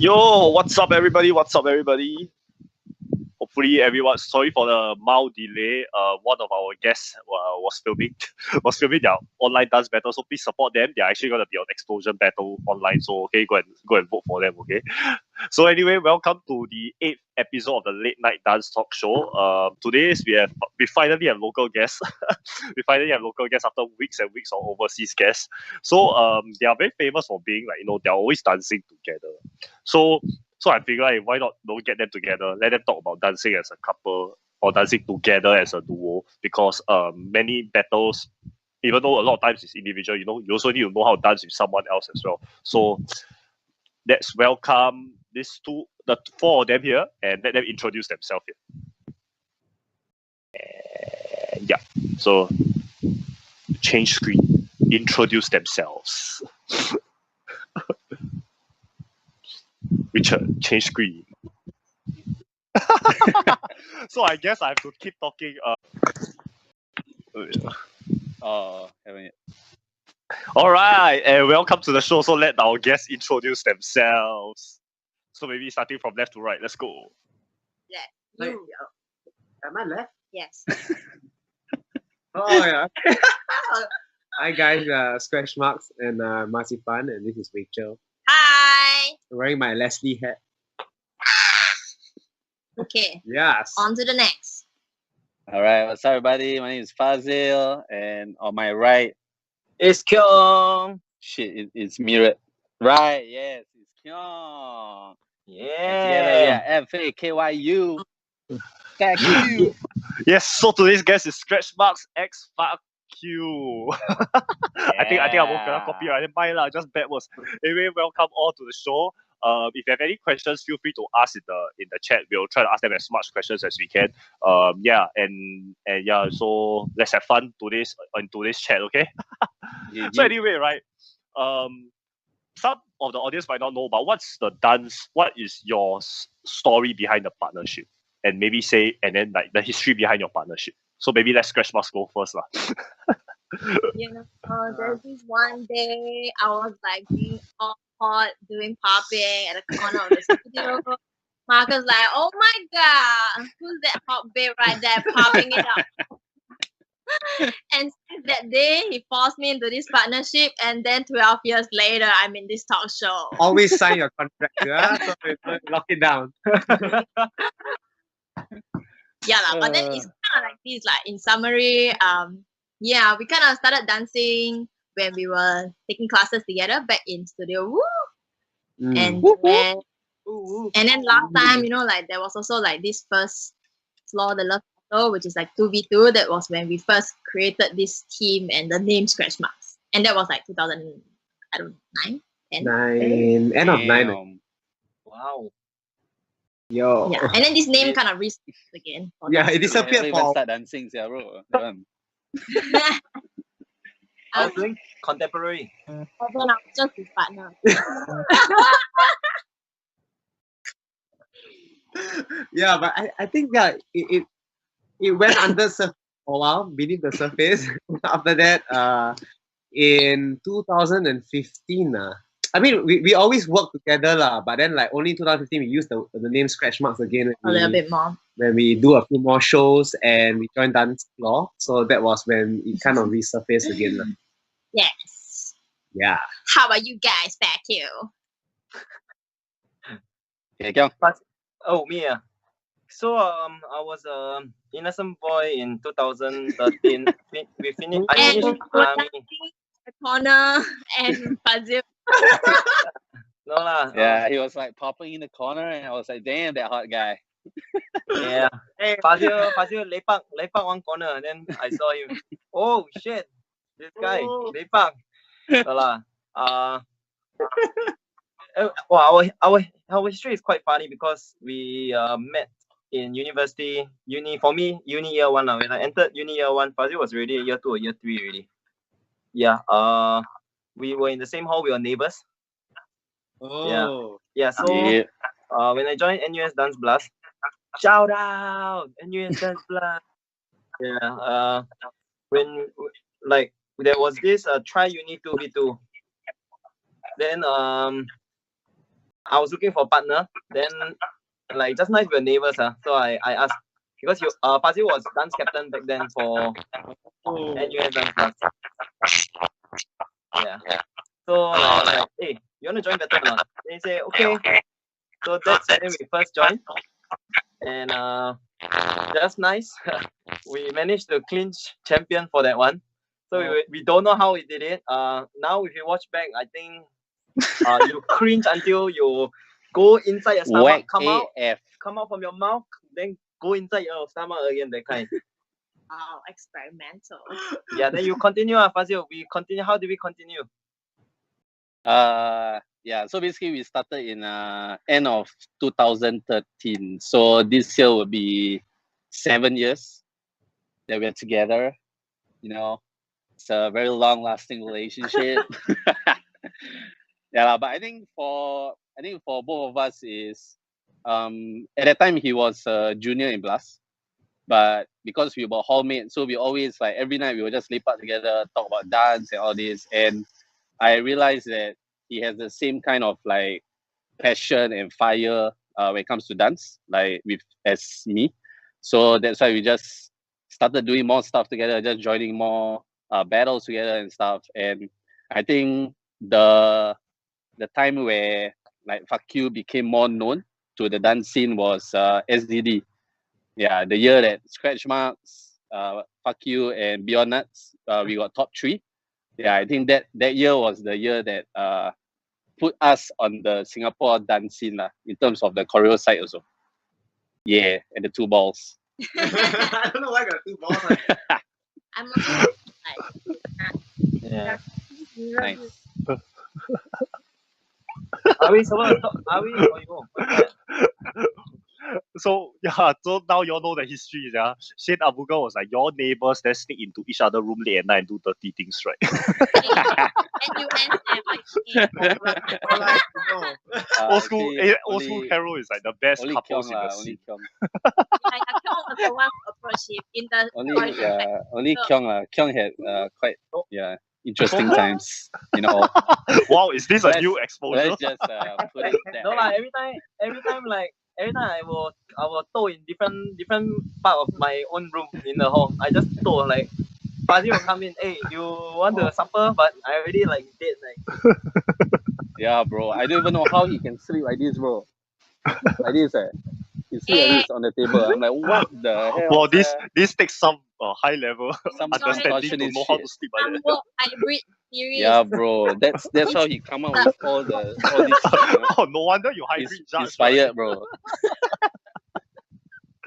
Yo, what's up, everybody? What's up, everybody? Hopefully, everyone. Sorry for the mild delay. One of our guests was filming, their online dance battle. So please support them. They're actually gonna be on Explosion Battle online. So okay, go and vote for them. Okay. So anyway, welcome to the 8th episode of the Late Night Dance Talk Show. Today we finally have local guests. We finally have local guests after weeks and weeks of overseas guests. So they are very famous for being they're always dancing together. So I figure, hey, why not don't get them together? Let them talk about dancing as a couple or dancing together as a duo. Because many battles, even though a lot of times it's individual, you also need to know how to dance with someone else as well. So let's welcome the four of them here, and let them introduce themselves here. And yeah, so change screen, introduce themselves. Richard, change screen. So I guess I have to keep talking. Haven't yet. All right, and welcome to the show. So let our guests introduce themselves. So maybe starting from left to right. Let's go. Yeah. You. Am I left? Yes. Oh yeah. Hi guys, ScRach MarcS and MarcS FaKyu, and this is Rachel. Hi. I'm wearing my Leslie hat. Okay. Yes. On to the next. All right, what's up, everybody? My name is Fazil, and on my right is Kyung. Shit, it's mirrored. Right, yes, it's Kyung. Yeah. And together we are FaKyu. FaKyu. Yes. So today's guest is ScRach MarcS FaKyu. I think I'm gonna copyright mine lah. Just bad words. Anyway, welcome all to the show. If you have any questions, feel free to ask in the chat. We'll try to ask them as much questions as we can. So let's have fun in today's chat, okay? So anyway, right? Some of the audience might not know, but what is your story behind the partnership? And maybe then like the history behind your partnership. So maybe let ScRach MarcS go first lah. There's this one day I was like being all hot, doing popping at the corner of the studio. Marcus like, oh my god, who's that hot babe right there popping it up? And since that day, he forced me into this partnership, and then 12 years later, I'm in this talk show. Always sign your contract, yeah? So lock it down. Yeah, but then it's kind of like this, like in summary, we kind of started dancing when we were taking classes together back in studio. Woo! And then last time, like there was also like this first floor, the Love Battle, which is like 2v2. That was when we first created this team and the name ScRach MarcS. And that was like 2009? End of 9. Wow. Yo. Yeah, and then this name kind of resurfaced again. Yeah, it disappeared for... start dancing, yeah, bro. I was doing contemporary. And then I was just his partner. Yeah, but I think that it went under surface for a while, beneath the surface. After that, in 2015, I mean, we always work together lah, but then like only in 2015 we used the name ScRach MarcS again. A little bit more. When we do a few more shows and we joined dance floor, so that was when it kind of resurfaced again lah. Yes. Yeah. How about you guys, FaKyu? Okay, Kyung. Oh, me. So I was innocent boy in 2013. I finished army. The corner and Fazil. No lah. Yeah, he was like popping in the corner, and I was like, damn, that hot guy. Yeah. Hey, Fazil lepak one corner. Then I saw him. Oh shit, this guy lepak. No lah. Our history is quite funny because we met in university. Uni year 1 now. When I entered uni year 1, Fazil was already year 2 or year 3 already. Yeah. We were in the same hall. We were neighbors. Oh. Yeah. So when I joined NUS Dance Blast, shout out NUS Dance Blast. Yeah. When like there was this try uni 2v2. Then I was looking for a partner. Then like just nice we were neighbors. So I asked because Fazil was dance captain back then for NUS dance class. Yeah. So like, I was like, hey, you want to join better or not? Then he said, okay. So that's when we first joined. And just nice. We managed to clinch champion for that one. So we don't know how we did it. Now if you watch back, I think you cringe until you go inside your stomach, come out from your mouth, then go inside your stomach again, that kind. Wow, experimental. Yeah, then you continue, Fazil. We continue. How do we continue? Yeah, so basically we started in end of 2013. So this year will be 7 years that we're together. You know, it's a very long-lasting relationship. Yeah, but I think for both of us is at that time he was a junior in Blast, but because we were hallmates, so we always like every night we would just lepak together, talk about dance and all this. And I realized that he has the same kind of like passion and fire when it comes to dance, like as me. So that's why we just started doing more stuff together, just joining more battles together and stuff. And I think the time where like FaKyu became more known to the dance scene was SDD. Yeah, the year that ScRach MarcS, FaKyu and Beyond Nuts, we got top 3. Yeah, I think that year was the year that put us on the Singapore dance scene in terms of the choreo side also. Yeah, and the 2 balls. I don't know why I got 2 balls. I'm also like, Yeah. Nice. Are we supposed to talk? Are we? Oh, you go. So yeah, so now you all know the history. Yeah, Shane Abuga was like your neighbors that sneak into each other room late at night and do dirty things, right? Old school Carol is like the best only couples in Kyung the scene. Kyung was the one who approached him in the only Kyung Kyung had quite interesting times, you know. Wow, is this a new exposure? Let's just put it that No, way. like every time I will tow in different part of my own room in the hall. I just tow like Fazil will come in, hey, you want the supper? But I already like dead like. Yeah, bro. I don't even know how he can sleep like this, bro. Like this, he sleep like this on the table. I'm like, what the hell? Well, this takes some high level Some understanding to know how to sleep like that. Some hybrid series. Yeah, bro. That's how he come up with all this shit, you know? Oh, no wonder you hybrid judge. Inspired, bro.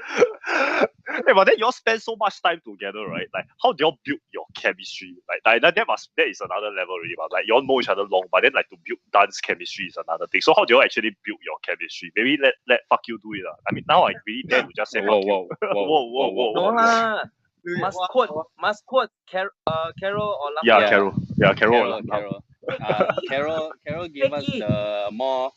Hey, but then you all spend so much time together, right? Like, how do you all build your chemistry? Like that is another level already. But like, you all know each other long, but then like to build dance chemistry is another thing. So how do you all actually build your chemistry? Maybe let FaKyu do it. I mean, now I really dare to just say Whoa, whoa. No lah. Must quote Carol or Lam. Yeah, Carol. Yeah, Carol. Carol gave us the more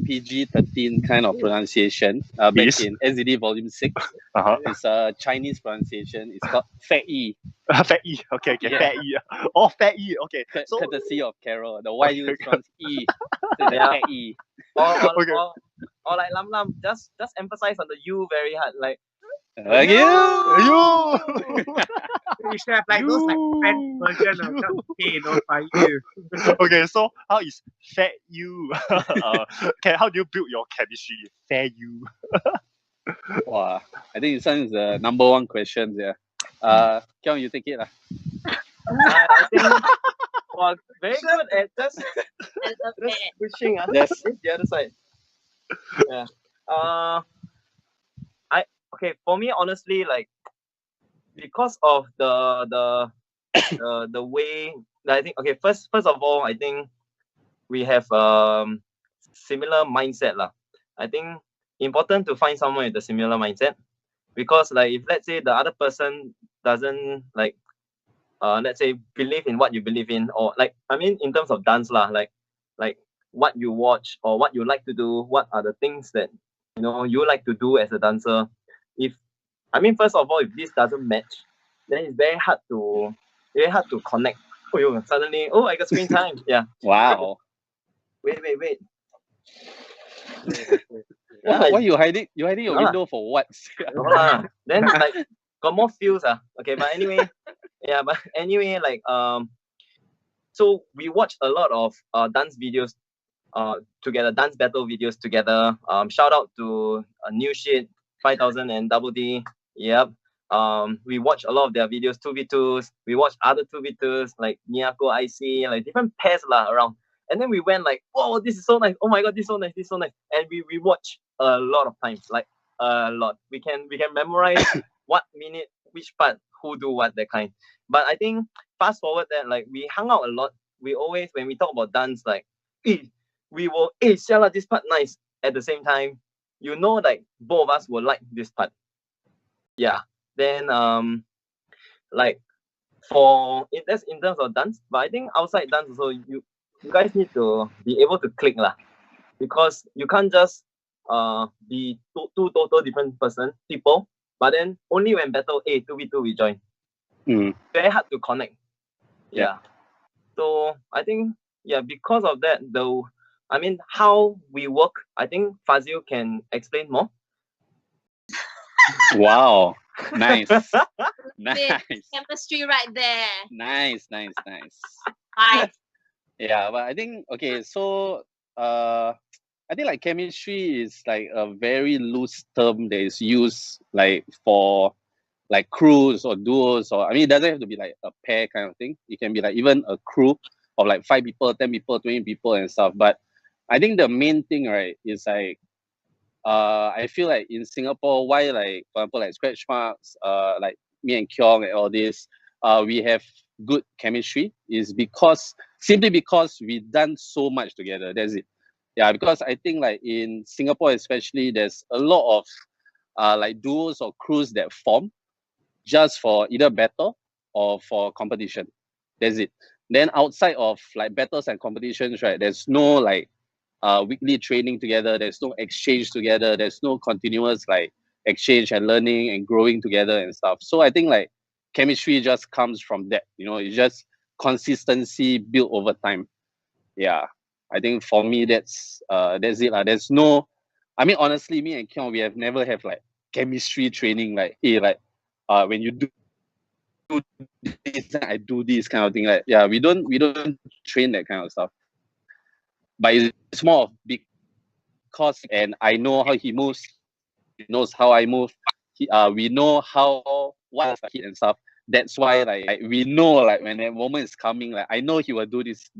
PG-13 kind of pronunciation back in SDD Volume 6. It's a Chinese pronunciation. It's called FaKyu. FaKyu. Okay. Yeah. FaKyu. Oh, FaKyu. Okay. So courtesy of Carol. The Y is pronounced E. So it's FaKyu. Or like Lam. Just emphasize on the U very hard. Like you. We should have like those like French version of hey, no FaKyu. Okay, so how is FaKyu? How do you build your chemistry? FaKyu. Wow, I think this one is the number 1 question. Yeah. Kyung, you take it. I think very good at just pushing. Yes. The other side. Yeah. Okay, for me honestly, like because of the way I think, okay, first of all, I think we have similar mindset lah. I think important to find someone with a similar mindset, because like if let's say the other person doesn't like let's say believe in what you believe in, or like I mean in terms of dance lah, like what you watch or what you like to do, what are the things that you like to do as a dancer. First of all, if this doesn't match, then it's very hard to connect. Suddenly, I got screen time. Yeah. Wow. Wait. Why you hiding? You hiding your No lah. window for what? No lah. Then like got more feels Okay, but anyway, yeah, but anyway, like so we watch a lot of dance videos together, dance battle videos together. Shout out to New Shit 5000 and Double D. Yep. We watch a lot of their videos, 2v2s. We watch other 2v2s like Miyako IC, like different pairs around. And then we went like, oh, this is so nice. Oh my god, this is so nice, this is so nice. And we watch a lot of times, like a lot. We can memorize what minute, which part, who do what, that kind. But I think fast forward that, like, we hung out a lot. We always, when we talk about dance, like, we will, Siala, this part nice. At the same time, you know, like both of us will like this part. Yeah. Then like that's in terms of dance, but I think outside dance also, you guys need to be able to click lah, because you can't just be two total different people, but then only when battle 2v2 we join. Very hard to connect. Yeah. So I think, yeah, because of that, though, I mean, how we work, I think Fazil can explain more. Wow. Nice. Nice. Chemistry right there. Nice. Nice. Yeah, but I think, okay, so I think like chemistry is like a very loose term that is used like for like crews or duos, or I mean, it doesn't have to be like a pair kind of thing. It can be like even a crew of like 5 people, 10 people, 20 people and stuff. But I think the main thing, right, is like I feel like in Singapore, why, like, for example, like ScRach MarcS, like me and Kyong and all this, we have good chemistry is simply because we've done so much together. That's it. Yeah, because I think like in Singapore especially, there's a lot of like duos or crews that form just for either battle or for competition. That's it. Then outside of like battles and competitions, right, there's no like weekly training together, there's no exchange together, there's no continuous like exchange and learning and growing together and stuff. So I think like chemistry just comes from that, you know, it's just consistency built over time. Yeah, I think for me that's it. There's no, I mean, honestly, me and Kyong, we have never have like chemistry training, like, hey, like when you do this, I do this kind of thing. Like, yeah, we don't train that kind of stuff. But it's more of because, and I know how he moves, he knows how I move. We know what I hit and stuff. That's why like we know like when that moment is coming, like I know he will do this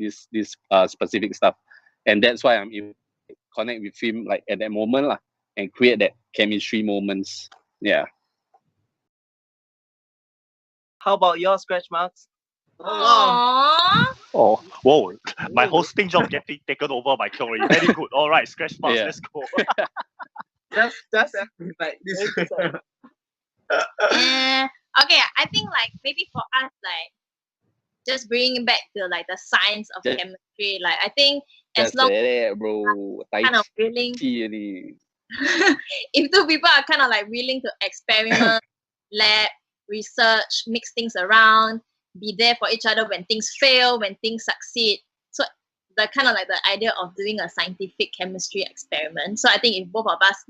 specific stuff, and that's why I'm able to connect with him like at that moment lah, and create that chemistry moments. Yeah. How about your ScRach MarcS? Aww. Oh, whoa. My hosting job getting taken over by Kyong. Very good. All right, ScRach MarcS, Yeah. let's go. Just like this. Okay, I think like maybe for us, like just bringing back to like the science of Yeah. chemistry, like I think as That's long it, bro. kind of willing, Ni. if two people are kind of like willing to experiment, lab, research, mix things around, be there for each other when things fail, when things succeed. So the kind of like the idea of doing a scientific chemistry experiment. So I think if both of us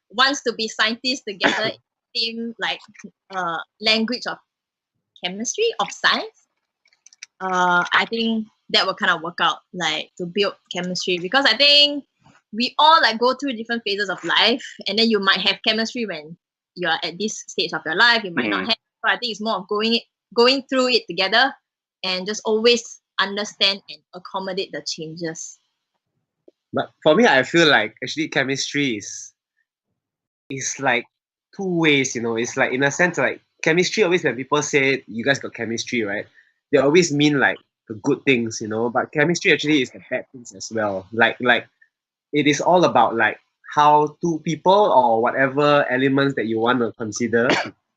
wants to be scientists together in like language of chemistry, of science, I think that will kind of work out, like to build chemistry, because I think we all like go through different phases of life, and then you might have chemistry when you are at this stage of your life, you might not have. So I think it's more of going through it together and just always understand and accommodate the changes. But for me, I feel like actually chemistry is like two ways, you know. It's like in a sense like chemistry, always when people say you guys got chemistry, right? They always mean like the good things, you know. But chemistry actually is the bad things as well. Like it is all about like how two people or whatever elements that you want to consider,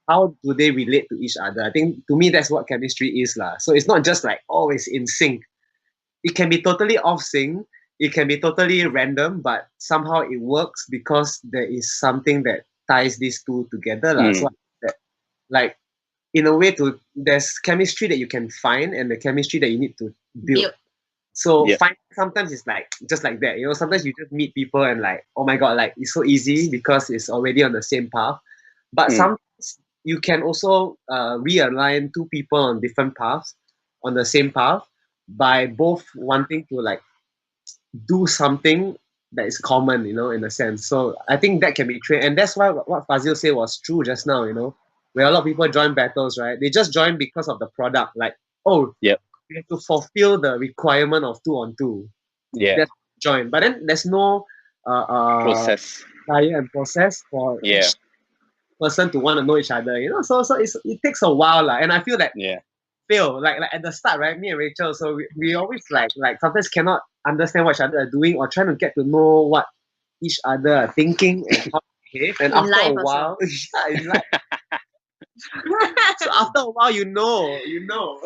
how do they relate to each other? I think to me that's what chemistry is lah. So it's not just like always in sync. It can be totally off sync. It can be totally random, but somehow it works because there is something that ties these two together lah. So that, like in a way, there's chemistry that you can find and the chemistry that you need to build. So Yeah. sometimes it's like just like that, you know. Sometimes you just meet people and like, oh my god, like it's so easy because it's already on the same path. But sometimes you can also realign two people on different paths on the same path by both wanting to like do something that is common, you know, in a sense. So I think that can be trained, and that's why what Fazil said was true just now, you know, where a lot of people join battles, right? They just join because of the product, like, oh, Yep. we have to fulfill the requirement of 2-on-2. Yeah. That's join, but then there's no Process. desire and process for Yeah. each person to want to know each other, you know. So it takes a while, lah. And I feel that Yeah. Phil, like at the start, right? Me and Rachel, so we always like sometimes cannot understand what each other are doing or trying to get to know what each other are thinking and how to behave. And In after a life while, yeah, in life. So after a while, you know. You know.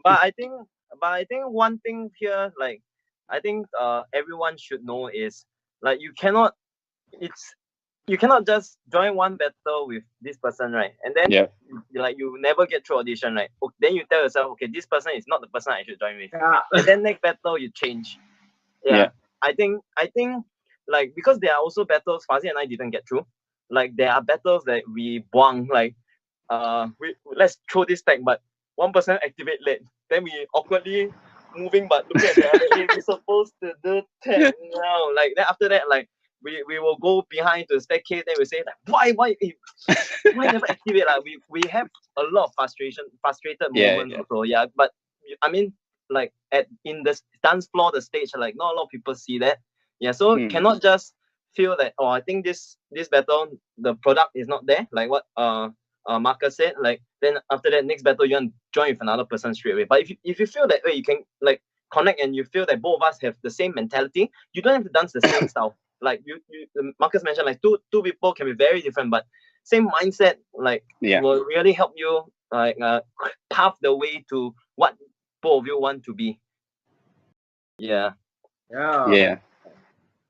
But I think one thing here, like, I think everyone should know is like you cannot just join one battle with this person, right? And then you never get through audition, right? Then you tell yourself, okay, this person is not the person I should join with. Yeah. And then next battle you change. Yeah. I think like, because there are also battles Fazil and I didn't get through. Like there are battles that we buang, like let's throw this tag, but one person activate late. Then we awkwardly moving but looking at the other, hey, we're supposed to do tag now. Like then after that, like we will go behind to the staircase, then we say like, why never activate? Like we have a lot of frustrated moments also. Yeah. But I mean, like in the dance floor, the stage, like not a lot of people see that. Yeah. So cannot just feel that, oh, I think this battle, the product is not there, like what Marcus said, like then after that next battle you want to join with another person straight away. But if you feel that way, you can like connect and you feel that both of us have the same mentality, you don't have to dance the same style. Like you Marcus mentioned, like two people can be very different, but same mindset, like will really help you like path the way to what both of you want to be. Yeah.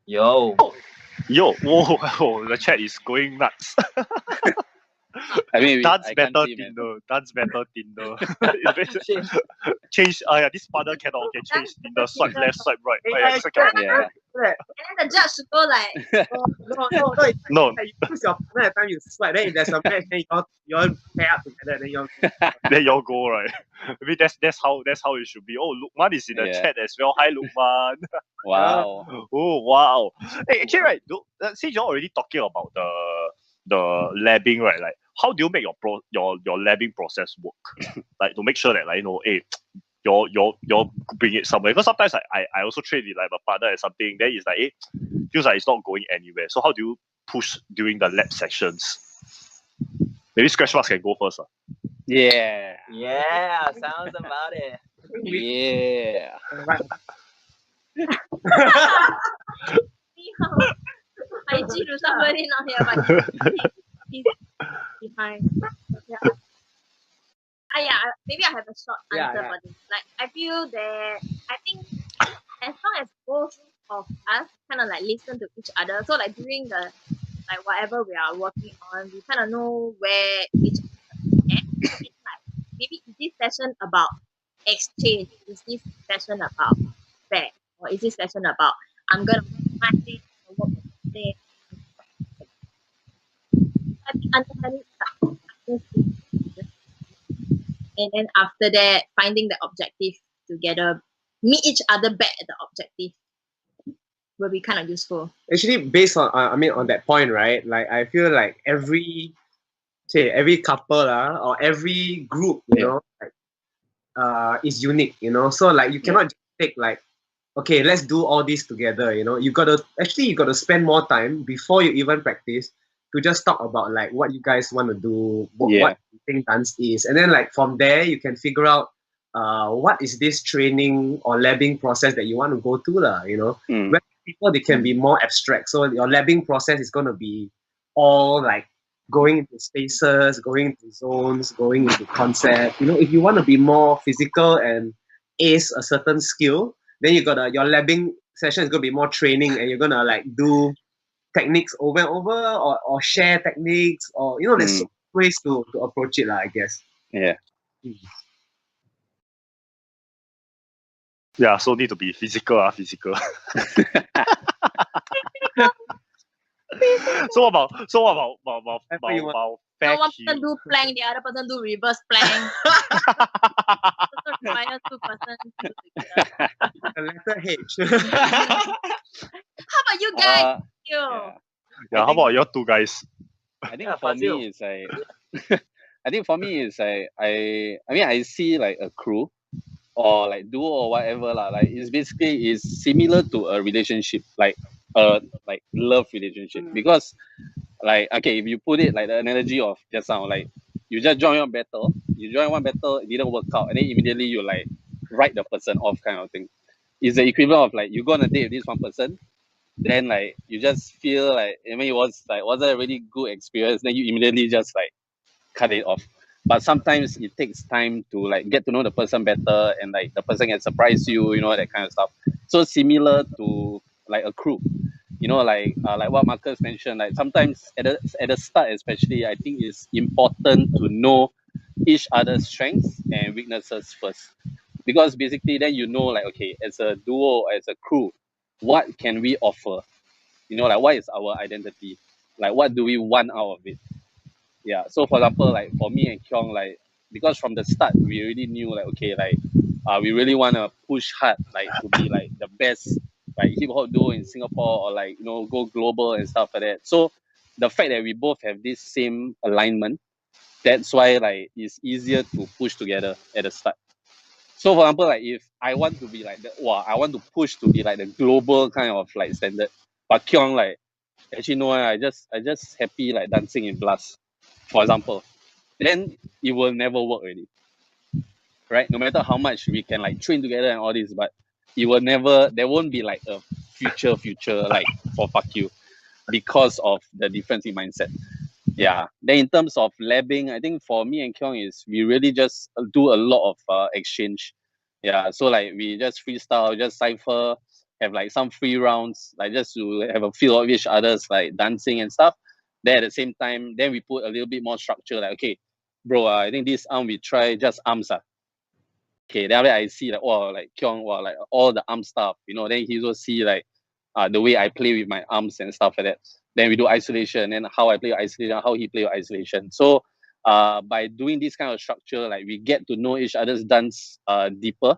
Yo, whoa, the chat is going nuts. I mean, dance better Tinder. Change. This partner cannot. Okay, change Tinder. Swipe left, swipe right. Yeah. And then the judge should go like, no. You choose your partner at the time you swipe. Then if there's a match, then you all pair up together. Then y'all go, right. Maybe that's how it should be. Oh, Luqman is in the chat as well. Hi, Luqman. Wow. Oh, wow. Hey, actually, right. Since you're already talking about the labbing, right? Like, how do you make your labbing process work? Like to make sure that, like, you know, hey, you're bring it somewhere. Because sometimes I also train with like my partner and something. Then it's like, feels like it's not going anywhere. So how do you push during the lab sessions? Maybe ScRach MarcS can go first. Yeah. Yeah, sounds about it. Yeah. I see somebody not here, but he's behind. Maybe I have a short answer for this. Like, I feel that I think as long as both of us kind of like listen to each other, so like during the like whatever we are working on, we kind of know where each other is at. So it's like, maybe is this session about exchange? Is this session about fair? Or is this session about I'm gonna work my thing or work my thing? Understanding and then after that, finding the objective together, meet each other back at the objective will be kind of useful. Actually, based on on that point, right? Like I feel like every couple or every group, you know, like, is unique, you know. So like you cannot just take like, okay, let's do all this together, you know. You gotta spend more time before you even practice to just talk about like what you guys want to do, what you think dance is, and then like from there you can figure out what is this training or labbing process that you want to go to, you know. When people, they can be more abstract, so your labbing process is going to be all like going into spaces, going into zones, going into concept. You know, if you want to be more physical and ace a certain skill, then you got your labbing session is going to be more training, and you're going to like do techniques over and over, or share techniques, or you know, there's so many ways to approach it, I guess. Yeah. Yeah, so need to be physical, physical. So about Whatever you want. So one FaKyu. person do plank, the other person do reverse plank. So requires two persons to do together. The letter H. How about you guys? You. Yeah, how about your two guys? I think Yeah, for Fazil. me it's like I think for me it's like I mean I see like a crew or like duo or whatever lah. Like it's basically is similar to a relationship, like love relationship. Because like okay, if you put it like the analogy of just now, like you just join one battle, it didn't work out, and then immediately you like write the person off kind of thing. It's the equivalent of like you go on a date with this one person, then like you just feel like I mean it wasn't a really good experience, then you immediately just like cut it off. But sometimes it takes time to like get to know the person better, and like the person can surprise you, you know, that kind of stuff. So similar to like a crew, you know, like what Marcus mentioned, like sometimes at the start especially, I think it's important to know each other's strengths and weaknesses first, because basically then you know like okay, as a duo, as a crew, what can we offer, you know, like what is our identity, like what do we want out of it. Yeah, so for example, like for me and Kyung, like because from the start we already knew like okay, like we really want to push hard, like to be like the best like hip hop duo in Singapore, or like, you know, go global and stuff like that. So the fact that we both have this same alignment, that's why like it's easier to push together at the start. So for example, like if I want to be like I want to push to be like the global kind of like standard, but Kyung like actually no, I just happy like dancing in Blast, for example, then it will never work already, right? No matter how much we can like train together and all this, but it will never, there won't be like a future like for FaKyu, because of the difference in mindset. Yeah. Then in terms of labbing, I think for me and Kyung is we really just do a lot of exchange. Yeah. So like we just freestyle, just cypher, have like some free rounds, like just to have a feel of each other's like dancing and stuff. Then at the same time, then we put a little bit more structure. Like okay, bro, I think this arm we try just arms. Okay, then after that I see like wow, like Kyung, wow, like all the arm stuff, you know. Then he also see like the way I play with my arms and stuff like that. Then we do isolation, and how I play isolation, how he play isolation. So by doing this kind of structure, like we get to know each other's dance deeper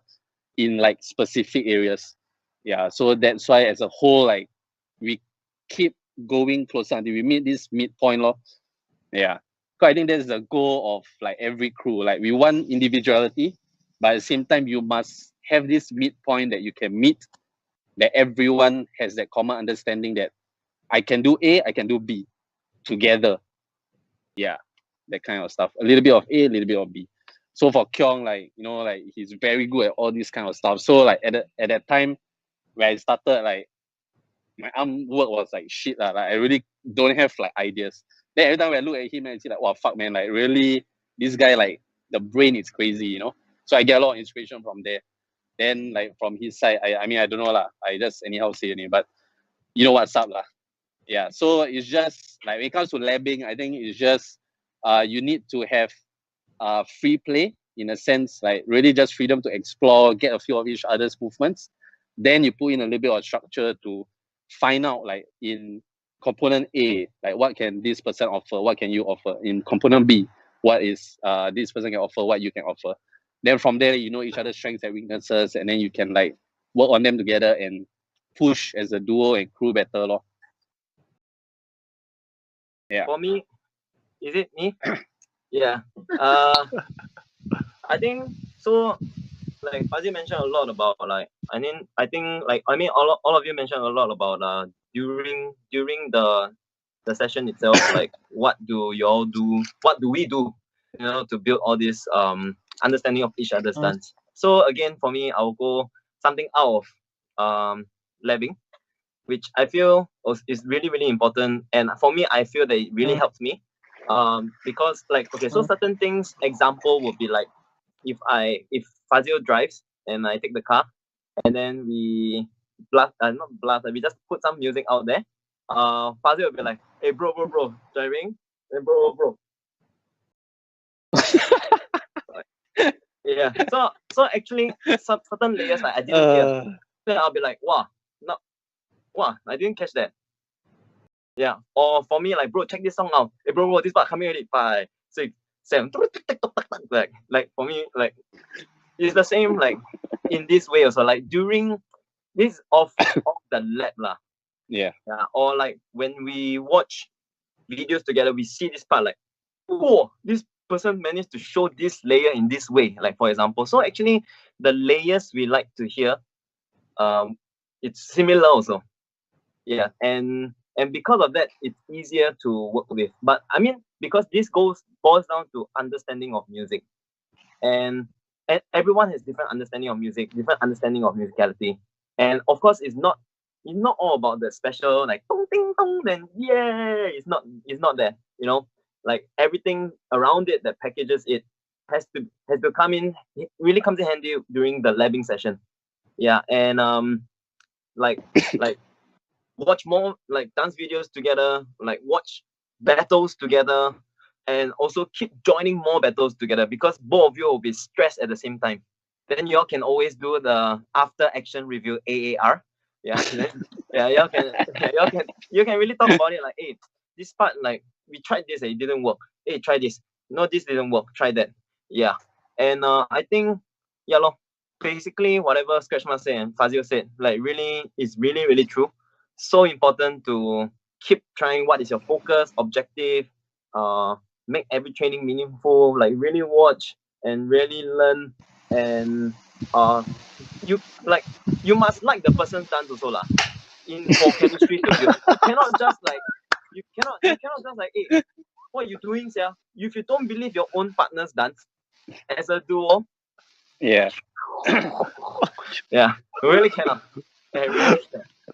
in like specific areas. Yeah, so that's why as a whole, like we keep going closer until we meet this midpoint lor. Yeah. So I think that's the goal of like every crew. Like we want individuality, but at the same time you must have this midpoint that you can meet, that everyone has that common understanding that I can do A, I can do B together. Yeah, that kind of stuff. A little bit of A, a little bit of B. So for Kyung, like, you know, like he's very good at all this kind of stuff. So like at that time when I started, like my arm work was like shit. Like I really don't have like ideas. Then every time when I look at him and I see like, wow, fuck man, like really this guy, like the brain is crazy, you know? So I get a lot of inspiration from there. Then like from his side, I mean I don't know lah. I just anyhow say it, but you know what's up lah. Yeah. So it's just like when it comes to labbing, I think it's just you need to have free play, in a sense, like really just freedom to explore, get a feel of each other's movements. Then you put in a little bit of structure to find out like in component A, like what can this person offer, what can you offer. In component B, what is this person can offer, what you can offer. Then from there, you know each other's strengths and weaknesses, and then you can like work on them together and push as a duo and crew better lor. Yeah. For me, is it me? Yeah. I think so. Like Fazil mentioned a lot about like I think like all of you mentioned a lot about during the session itself, like what do y'all do? What do we do? You know, to build all this understanding of each other's dance. So again, for me, I'll go something out of labbing, which I feel is really, really important. And for me, I feel that it really helps me. Because like, okay, so certain things, example would be like, if Fazil drives and I take the car and then we we just put some music out there. Fazil will be like, hey bro, driving. Hey bro. Yeah. So actually, some certain layers like I didn't hear. Then I'll be like, wow, I didn't catch that. Yeah. Or for me, like, bro, check this song out. Hey, bro, this part coming already. 5, 6, 7. Like for me, like it's the same. Like in this way also. Like during this off the lab lah. Yeah. Yeah. Or like when we watch videos together, we see this part like, oh, this person managed to show this layer in this way. Like for example, so actually the layers we like to hear, it's similar also. Yeah, and because of that, it's easier to work with. But I mean, because this boils down to understanding of music, and everyone has different understanding of music, different understanding of musicality, and of course, it's not all about the special like dong ding dong. Then yeah, it's not that, you know, like everything around it that packages it has to come in. It really comes in handy during the labbing session. Yeah, and like watch more like dance videos together, like watch battles together, and also keep joining more battles together, because both of you will be stressed at the same time. Then y'all can always do the after action review AAR. Yeah, yeah, you can really talk about it like, hey, this part, like we tried this, it didn't work. Hey, try this. No, this didn't work. Try that. Yeah, and I think basically whatever ScRach MarcS said and Fazil said, like really is really true. So important to keep trying what is your focus, objective, make every training meaningful, like really watch and really learn, and you must like the person's dance also lah. For chemistry to build. You cannot just like hey, what you doing, sia? If you don't believe your own partner's dance as a duo, yeah, yeah, really cannot.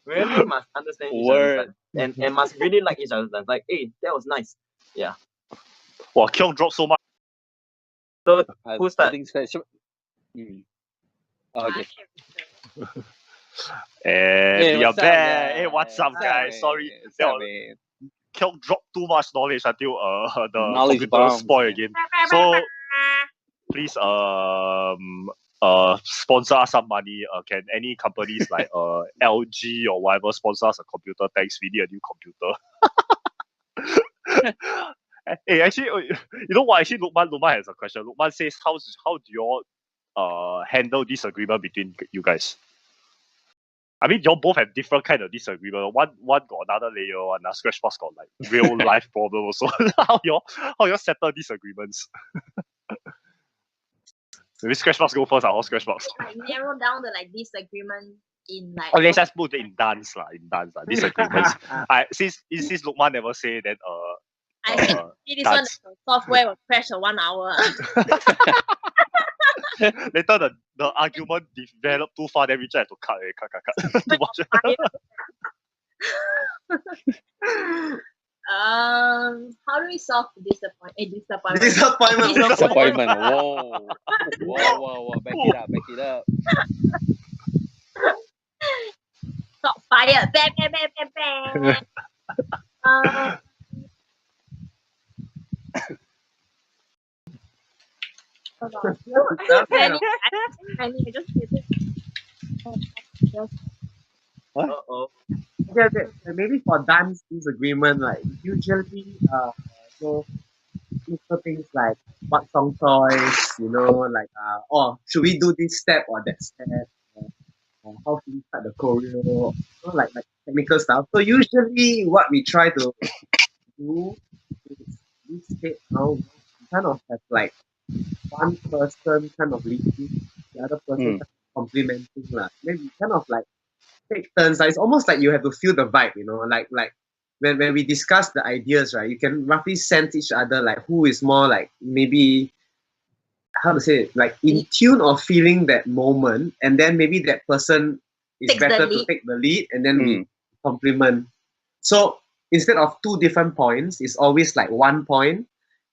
Really must understand each other's dance, and must really like each other's dance. Like, hey, that was nice. Yeah. Wow, Kyung dropped so much. So who I start? think ScRach. Okay. And we are what's up, back. guys? Hey, what's up, guys? Sorry, What's up, man? Kyung dropped too much knowledge until the Knowledge computer bombs, spoil man. again. So please sponsor us some money. Can any companies like LG or whatever sponsor us a computer? Thanks, we need a new computer. Hey, actually, you know what? Actually, Luqman has a question. Luqman says, how do you all handle disagreement between you guys? I mean, y'all both have different kind of disagreement. One got another layer, and ScRach MarcS got like real life problem also. how y'all settle disagreements? Maybe ScRach MarcS go first. How ScRach MarcS? Like narrow down the like disagreement in like. Oh, let's just put it in dance lah. Disagreements. Since Luqman never say that. I said this one the software will crash for 1 hour. Later the argument developed too far, then we just have to cut. Too much. How do we solve disappointment? Disappointment. Whoa. Back it up. Stop fire. Bang. I just Uh-oh. Okay. Maybe for dance disagreement, like usually, so little things like what song choice, you know, like should we do this step or that step, or how should we start the choreo, you know, like technical stuff. So usually, what we try to do is this state now we kind of have like one person kind of leading, the other person kind of complimenting lah. Then we kind of like take turns. Like, it's almost like you have to feel the vibe, you know, like when we discuss the ideas, right? You can roughly sense each other, like who is more like maybe how to say it, like in tune or feeling that moment, and then maybe that person is better to take the lead, and then we compliment. So instead of 2 different points, it's always like 1 point,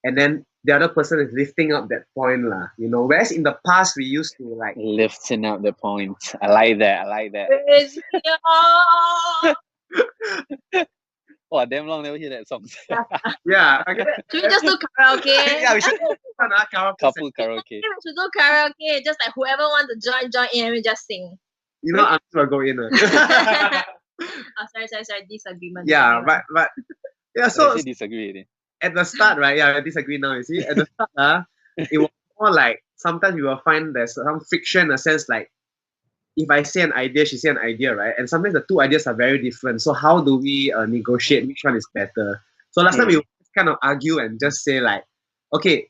and then the other person is lifting up that point lah, you know. Whereas in the past we used to like lifting up the points. I like that. Oh, damn long never hear that song. yeah. Okay. Should we just do karaoke? Yeah, we should. Karaoke Couple session. karaoke. We should go karaoke. Just like whoever wants to join in, and we just sing. You know, I'm gonna go in. Oh, sorry. Disagreement. Yeah, but yeah. So So I disagree with it. at the start, right? Yeah, I disagree now. You see, at the start, it was more like sometimes you will find there's some friction, in a sense like if I say an idea, she say an idea, right? And sometimes the two ideas are very different. So how do we negotiate which one is better? So last time we would kind of argue and just say like, okay,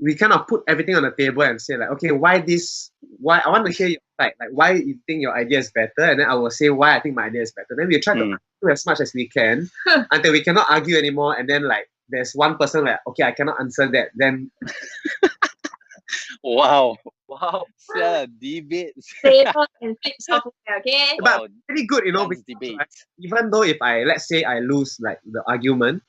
we kind of put everything on the table and say like, okay, why I want to hear your side, like why you think your idea is better, and then I will say why I think my idea is better. Then we try to argue as much as we can until we cannot argue anymore, and then like there's one person like, okay, I cannot answer that. Then Wow. Wow. Yeah, debates. Table and flip software, okay? but Wow, pretty good, you know, dance because debate. like, even though if let's say I lose like the argument,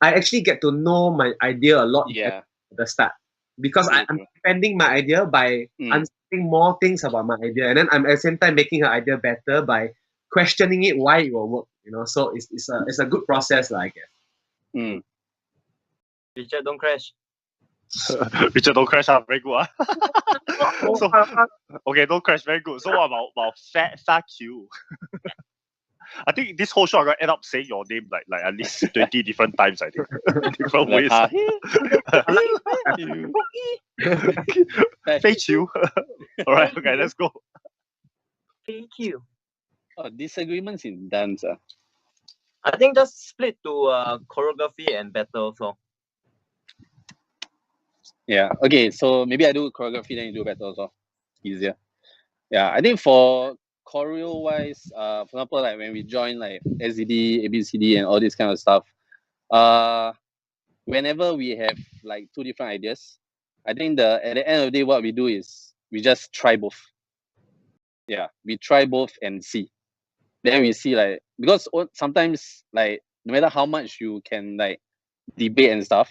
I actually get to know my idea a lot better Yeah. at the start, because True, I'm true. defending my idea by understanding more things about my idea, and then I'm at the same time making her idea better by questioning it why it will work. You know, so it's a good process, I guess. Richard, don't crash. Richard, don't crash. Very good. So, okay, don't crash. Very good. So what about FaKyu? I think this whole show I'm gonna end up saying your name like at least 20 different times. I think different ways. FaKyu. All right. Okay, let's go. FaKyu. Oh, disagreements in dance. I think just split to choreography and battle. So Yeah. Okay. So maybe I do choreography, then you do battle also. Easier. Yeah. I think for choreo wise, for example, like when we join like SDD, ABCD, and all this kind of stuff, whenever we have like two different ideas, I think at the end of the day, what we do is we just try both. Yeah, we try both and see. Then we see like, because sometimes like no matter how much you can like debate and stuff,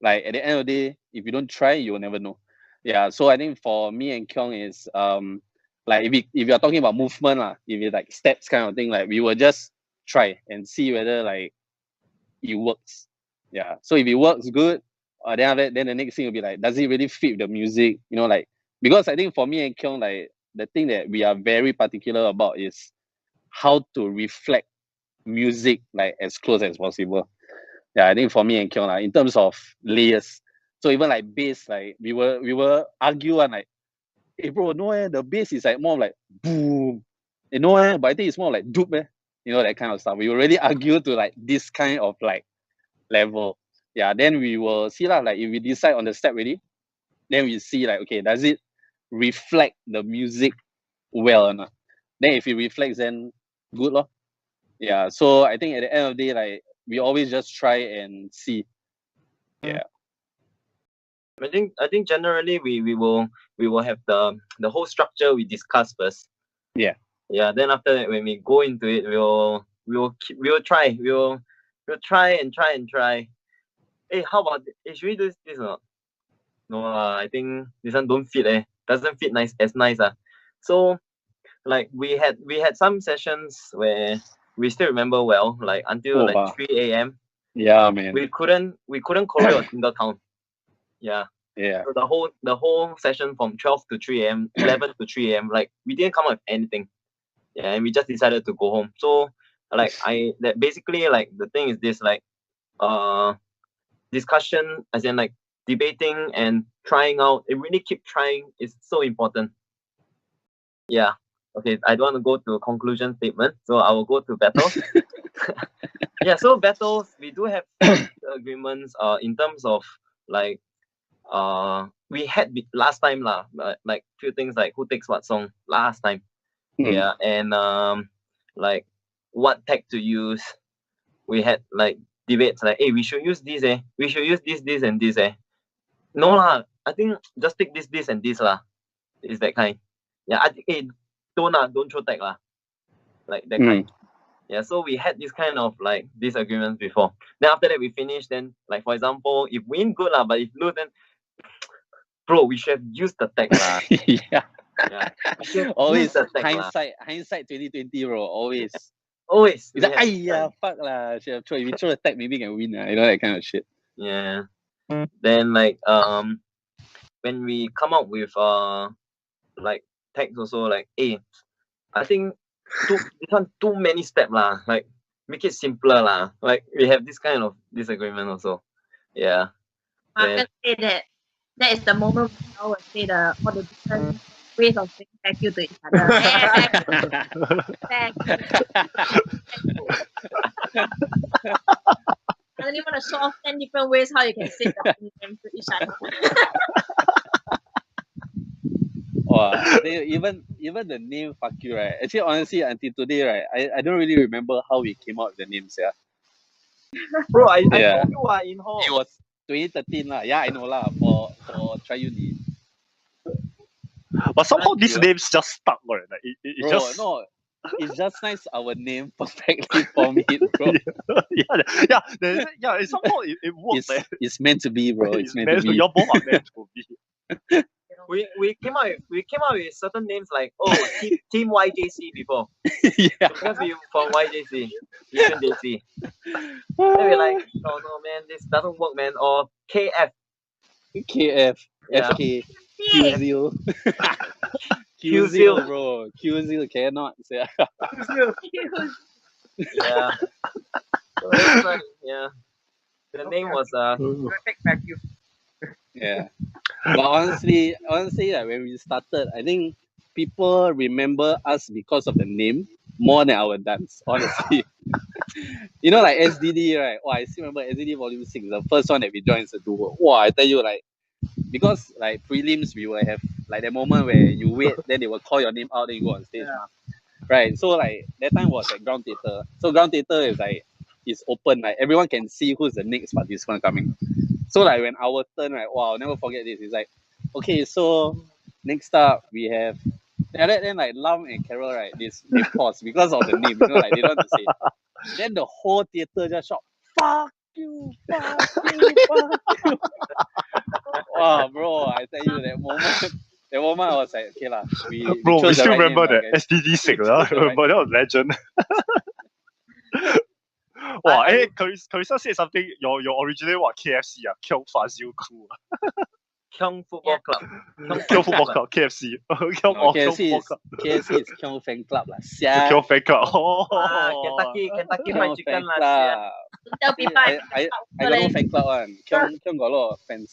like at the end of the day, if you don't try, you will never know. Yeah, so I think for me and Kyung is like if you are talking about movement if it's like steps kind of thing, like we will just try and see whether like it works. Yeah, so if it works good, then the next thing will be like, does it really fit the music? You know, like, because I think for me and Kyung, like the thing that we are very particular about is how to reflect music like as close as possible. Yeah, I think for me and Kyung, in terms of layers. So even like bass, like we were argue and like, hey bro, no the bass is like more like boom. You know, but I think it's more like doop, you know, that kind of stuff. We will really argue to like this kind of like level. Yeah, then we will see like if we decide on the step already, then we see like, okay, does it reflect the music well or not? Then if it reflects, then good lor. Yeah, so I think at the end of the day, like we always just try and see. Yeah. I think generally we will have the whole structure we discuss first. Yeah. Yeah. Then after that, when we go into it, we'll try and try. Hey, how about should we do this or not? No, I think this one don't fit. Doesn't fit nice. So like we had some sessions where we still remember well, like until like 3 a.m. Yeah, man. We couldn't choreo a single count. Yeah. Yeah. So the whole session from 12 to 3 a.m., 11 to 3 a.m., like we didn't come up with anything. Yeah, and we just decided to go home. So like that basically like the thing is this, like discussion, as in like debating and trying out, it really keep trying is so important. Yeah. Okay, I don't want to go to a conclusion statement, so I will go to battles. Yeah, so battles, we do have agreements in terms of like we had last time like few things like who takes what song last time. Yeah, and like what tag to use. We had like debates like, hey, we should use this we should use this and this no lah, I think just take this and this lah. Is that kind. Yeah, I think hey, don't throw tag lah, like that kind. Yeah, so we had this kind of like disagreements before. Then after that we finished, then like for example, if win good lah, but if lose then bro, we should have used the tag lah. Yeah. Always hindsight 2020, bro. Always. It's like, fuck lah. Should have thrown. If we throw the tag, maybe can win. You know, that kind of shit. Yeah. Then like when we come up with like text also like I think this one too many steps lah. Like make it simpler lah. Like we have this kind of disagreement also. Yeah. Marcus say that is the moment when I would say all the different ways of saying thank you to each other. Thank you. I don't even want to show off 10 different ways how you can say the name to each other. Wow, even the name FaKyu, right? Actually, honestly, until today, right, I don't really remember how we came out with the names, yeah. Bro, I Yeah. told you in hall. It was 2013 lah. Yeah, I know lah. For tri-uni. But somehow these names just stuck, right? Like it Bro, just no, it's just nice our name perfectly formed it, bro. yeah. Somehow it works. It's meant to be, bro. It's meant to be. You're both are meant to be. We came out with certain names like team YJC before. Yeah. Because we from YJC, Yishun JC. Then we're like, oh no man, this doesn't work, man. Or KF. KF, Yeah. FK, QZil. QZil, bro. QZil cannot. Yeah. Yeah. So it's like, yeah. The name was Yeah. But honestly, like, when we started, I think people remember us because of the name more than our dance, honestly. You know, like SDD, right? Oh, I still remember SDD Volume 6, the first one that we joined as a duo. Wow, I tell you, like, because like prelims, we will have like the moment where you wait, then they will call your name out, then you go on stage. Yeah. Right? So like that time was at Ground Theatre. So Ground Theatre is like, it's open, like everyone can see who's the next participant coming. So like when our turn, right, wow, I'll never forget this. It's like, okay, so next up we have, then like Lam and Carol, right, they pause because of the name, you know, like they don't want to say it. Then the whole theatre just shout, fuck you, fuck you, fuck you. Wow, bro, I tell you, that moment I was like, okay lah, Bro, we chose the still right remember name, the guys. STD sick, We chose the right but that was legend. Wow, Carissa said something. Your original what KFC Kyong Fazil Crew. Kyong Football Club. Kyong Football Club, KFC. Kyong No, Kyong Football Club. KFC is Kyong Fan Club lah. Kyong Fan Club. Kentucky Kyong Fried Chicken Fan lah. Club. Tell people I got no fan club one. Kyong got a lot of fans.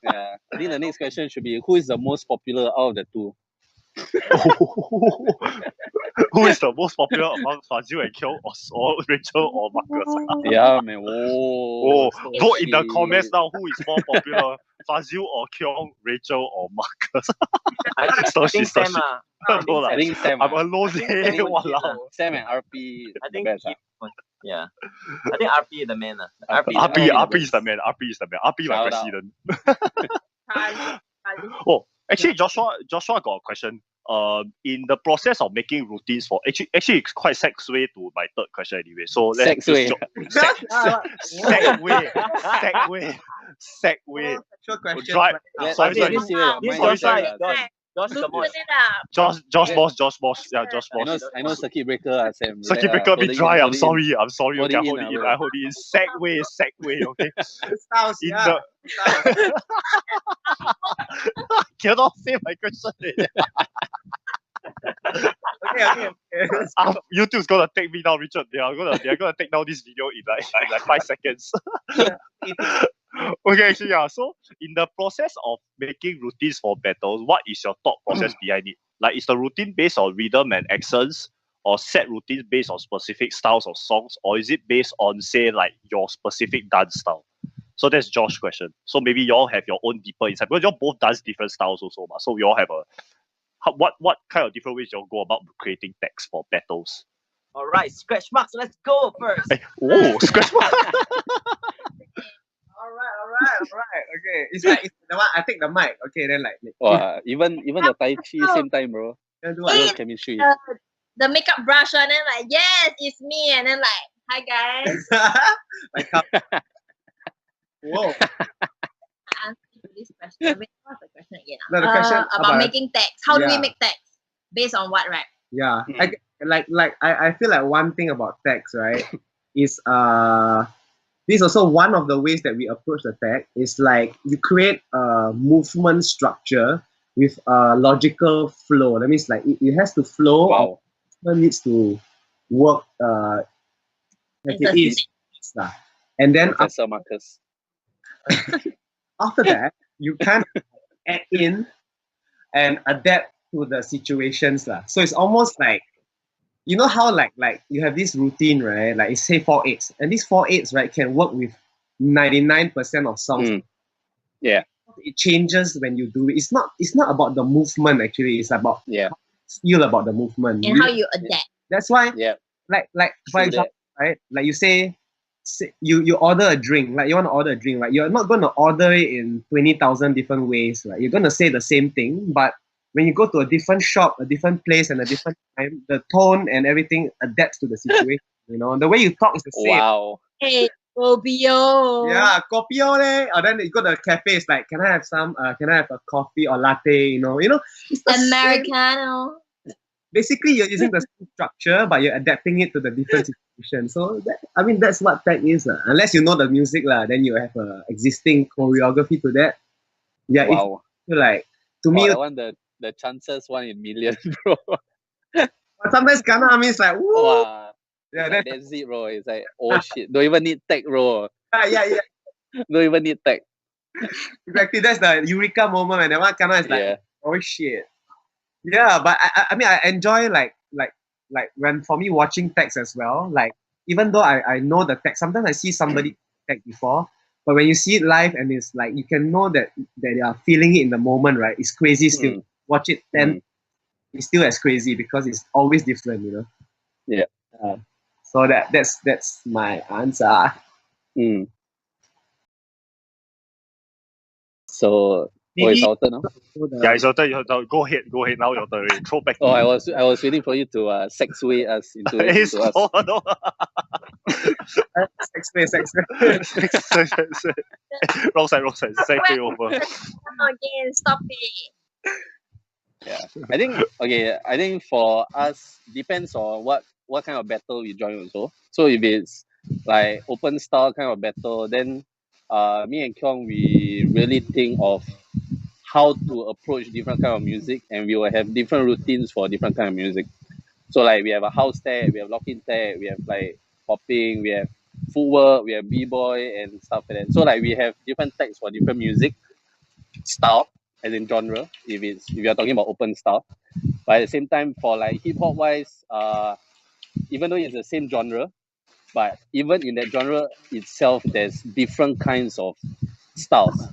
Yeah. I think the next question should be, who is the most popular out of the two? Who is the most popular among Fazil and Kyong, or Rachel or Marcus? Yeah, man. Whoa. So Vote in the shit. comments now. Who is more popular, Fazil or Kyong, Rachel or Marcus? I think Sam I think Sam. I'm alone here. Walao. Sam and RP. I think the best, yeah. I think RP is the man. RP is the man. RP is the man. RP my Shout out. president. Oh, actually, Joshua got a question. In the process of making routines for actually it's quite segue to my third question anyway. So let's Segue. segue. Sure question. Drive. Sorry. Josh the boss. Josh boss. Yeah, Josh boss. I know circuit breaker, Sam. Circuit breaker be dry. I'm sorry. Hold Okay, it hold in, it in. bro. I hold it in. Segue. Okay. Styles, In yeah. the cannot say my question. Okay. YouTube's gonna take me down, Richard. They're gonna take down this video in like 5 seconds. Okay, actually, yeah. So in the process of making routines for battles, what is your thought process behind it? Like, is the routine based on rhythm and accents, or set routines based on specific styles of songs, or is it based on, say, like your specific dance style? So that's Josh's question. So maybe you all have your own deeper insight, because you all both dance different styles also, so we all have what kind of different ways you all go about creating text for battles? All right, ScRach MarcS. Let's go first. Oh, ScRach MarcS. All right. Okay, it's the one. I take the mic. Okay, then like. Wow, even the Tai Chi same time, bro. Then do Real what? chemistry. The makeup brush and then like, yes, it's me, and then like, hi guys. Like how? Whoa. Answer to this question. Wait, what's the question again? No, the question about about- making text. How do we Yeah. make text? Based on what, right? Yeah, I feel like one thing about text, right, is this is also one of the ways that we approach the tag. Is like you create a movement structure with a logical flow. That means like it has to flow. Wow. Or needs to work like it is. And then Professor Marcus. after that, you can add in and adapt to the situations. So it's almost like, you know how like you have this routine, right? Like it's say 4/8. And these 4/8, right, can work with 99% of songs. Yeah. It changes when you do it. It's not about the movement actually, it's about Yeah. how you feel about the movement. And how you adapt. That's why Yeah. like for example, right? Like you say you order a drink, like you want to order a drink, right? You're not going to order it in 20,000 different ways, right? You're going to say the same thing, but when you go to a different shop, a different place, and a different time, the tone and everything adapts to the situation. You know, the way you talk is the same. Wow. Hey, Obio. Yeah, coffee or then you go to a cafe. It's like, can I have some? Can I have a coffee or latte? You know, it's the same. Americano. Basically, you're using the same structure, but you're adapting it to the different situation. So, that's what tag is. Unless you know the music, then you have a existing choreography to that. Yeah, Wow. if like, to me, that one, the chances 1 in million, bro. but sometimes Ghana means like, woo! Wow. Yeah, Like, that's it, bro. It's like, oh shit. Don't even need tag, bro. yeah. Don't even need tag. Exactly, that's the eureka moment, and that one Ghana is like, oh shit. Yeah, but I enjoy like when for me watching text as well. Like even though I know the text, sometimes I see somebody text before, but when you see it live and it's like you can know that they are feeling it in the moment, right? It's crazy still. Watch it then it's still as crazy because it's always different, you know. Yeah. So that's my answer. So it's our turn now. Yeah, it's your turn. Go ahead. Now your turn. Throw back. I was waiting for you to segue us into It's us. no. Sex. Wrong side. Segue over. Again, stop it. Yeah, I think for us depends on what kind of battle we join also. So if it's like open style kind of battle, then me and Kyung, we really think of how to approach different kind of music, and we will have different routines for different kind of music. So like we have a house tag, we have lock-in tag, we have like popping, we have footwork, we have b-boy and stuff like that. So like we have different tags for different music style, as in genre, if you're talking about open style. But at the same time, for like hip hop wise, even though it's the same genre, but even in that genre itself, there's different kinds of styles,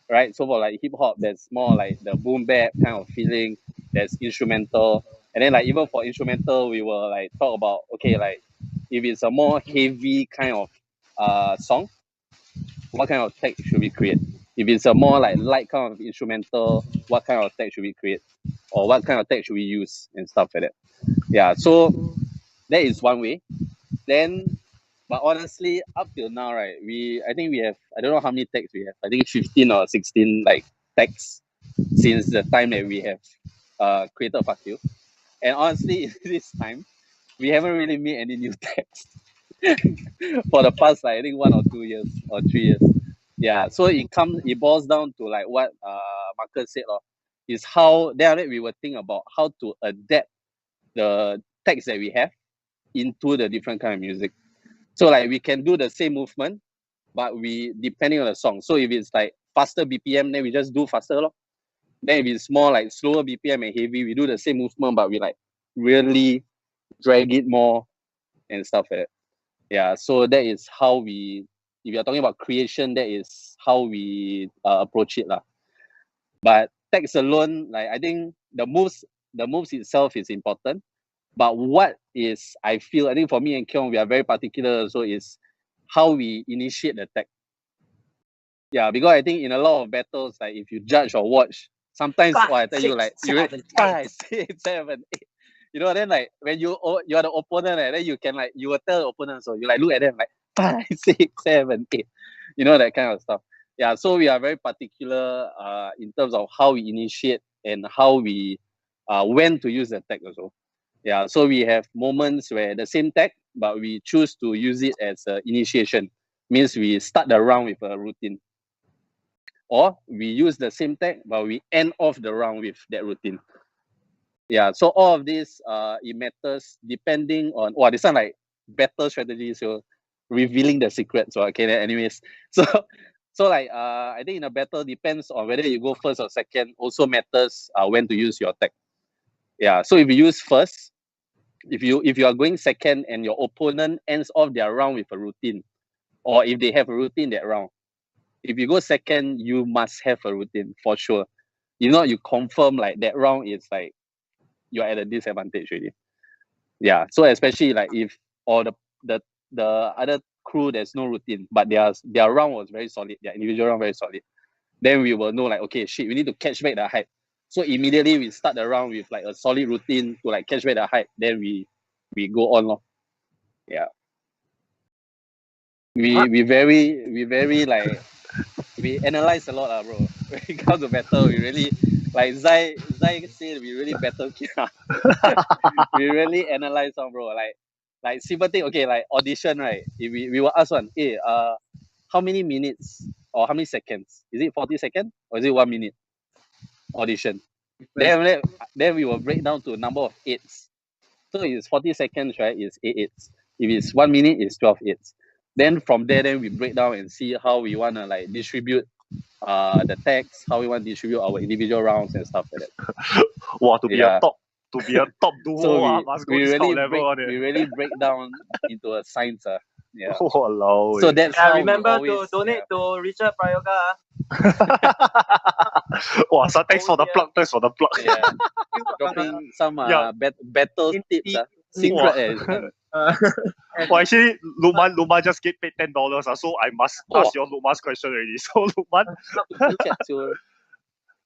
right? So for like hip hop, there's more like the boom bap kind of feeling. There's instrumental, and then like even for instrumental, we will like talk about, okay, like if it's a more heavy kind of song, what kind of tag should we create? If it's a more like light kind of instrumental, what kind of tag should we create? Or what kind of tag should we use and stuff like that? Yeah, so that is one way. Then, but honestly, up till now, right, I think we have, I don't know how many tags we have. I think 15 or 16 like tags since the time that we have created FaKyu. And honestly, this time, we haven't really made any new tags for the past, like, I think 1 or 2 years or 3 years. Yeah, so it boils down to like what Marcus said, is how then we will think about how to adapt the text that we have into the different kind of music. So like we can do the same movement, but we depending on the song. So if it's like faster BPM, then we just do faster. Then if it's more like slower BPM and heavy, we do the same movement, but we like really drag it more and stuff like that. Yeah, so that is how we, if you're talking about creation, that is how we approach it. But text alone, like I think the moves itself is important. But what is, I think for me and Kyung, we are very particular also is how we initiate the tag. Yeah, because I think in a lot of battles, like if you judge or watch, sometimes I tell you like 5, 6, 7, 8. You know, then like when you are the opponent, then you can like, you will tell the opponent, so you like look at them like 5, 6, 7, 8. You know, that kind of stuff. Yeah, so we are very particular in terms of how we initiate and how we when to use the tag also. Yeah, so we have moments where the same tag, but we choose to use it as initiation. means we start the round with a routine. Or we use the same tag, but we end off the round with that routine. Yeah, so all of this, it matters depending on, this one like better strategy, so revealing the secret. So okay, anyways, so like I think in a battle depends on whether you go first or second. Also matters when to use your tag. Yeah, so if you use first, if you are going second and your opponent ends off their round with a routine, or if they have a routine that round, if you go second, you must have a routine for sure. You know, you confirm like that round is like you're at a disadvantage already. Yeah, so especially like if or the other crew there's no routine, but their round was very solid, their individual round very solid, then we will know like, okay, shit, we need to catch back the hype. So immediately we start the round with like a solid routine to like catch back the hype. Then we go on. Yeah. We very like we analyze a lot, bro. When it comes to battle, we really like Zai said we really battle. We really analyze on, bro. Like simple thing, okay, like audition, right? If we will ask one, hey, how many minutes or how many seconds? Is it 40 seconds or is it 1 minute? Audition. Then we will break down to a number of eights. So it's 40 seconds, right? It's 8 eights. If it's 1 minute, it's 12 eights. Then from there, then we break down and see how we wanna like distribute the tags, how we want to distribute our individual rounds and stuff like that. Wow, to be a top duo, So must go this kind of level. we really break down into a science. Yeah. Walao, So that's how remember we always, to donate to Richard Prayoga. Wow, so thanks for the plug. Thanks for the plug. Yeah. Dropping some battle tips. Secret. Well, actually, Luqman just get paid $10. So I must ask you Luqman's question already. So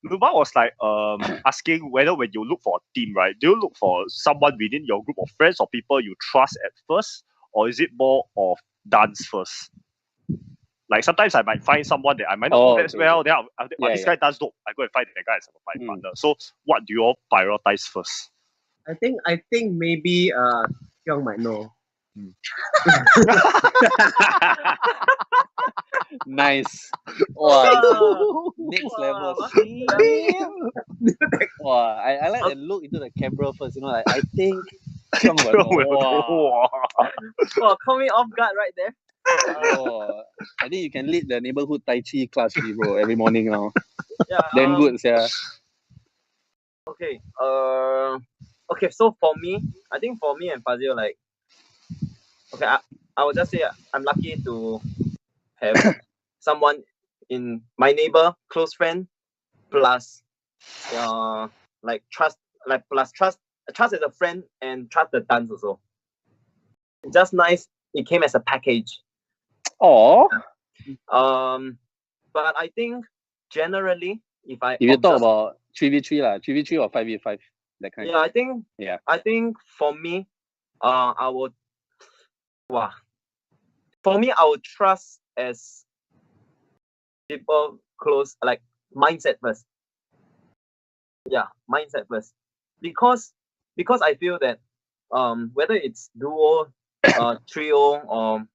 Luqman was like asking whether when you look for a team, right, do you look for someone within your group of friends or people you trust at first, or is it more of dance first? Like sometimes I might find someone that I might not know as well. Then this guy does dope. I go and find that guy as my partner. So what do you all prioritize first? I think maybe Young might know. Nice. Wow. Next level. Wow. I like to look into the camera first. You know, like I think. Wow, caught me off guard right there. I think you can lead the neighborhood Tai Chi class, bro, every morning now. Yeah. Damn good, yeah. Okay. Okay. So for me, I think for me and Fazil, like, okay, I would just say I'm lucky to have someone in my neighbor, close friend, plus, like trust, like plus trust as a friend and trust the dance also. Just nice. It came as a package. Oh. But I think generally, if you talk about 3v3 3v3 or 5v5, that kind. Yeah, I think for me, I would. Wow. For me, I would trust as people close, like mindset first. Yeah, mindset first, because I feel that whether it's duo, trio, or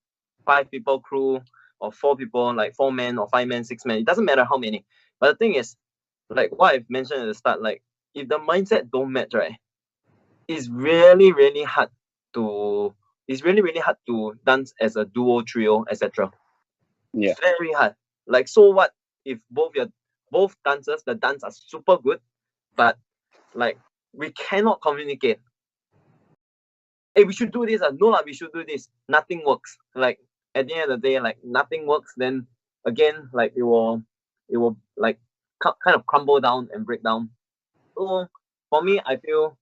5 people crew, or 4 people, like 4 men or 5 men, 6 men, it doesn't matter how many. But the thing is, like what I've mentioned at the start, like if the mindset don't match, right, it's really hard to dance as a duo, trio, etc. Yeah. Very hard. Like, so what if both dancers, the dance are super good, but like we cannot communicate. Hey, we should do this. No, we should do this. Nothing works. Like at the end of the day, like nothing works. Then again, like it will like kind of crumble down and break down. So for me, I feel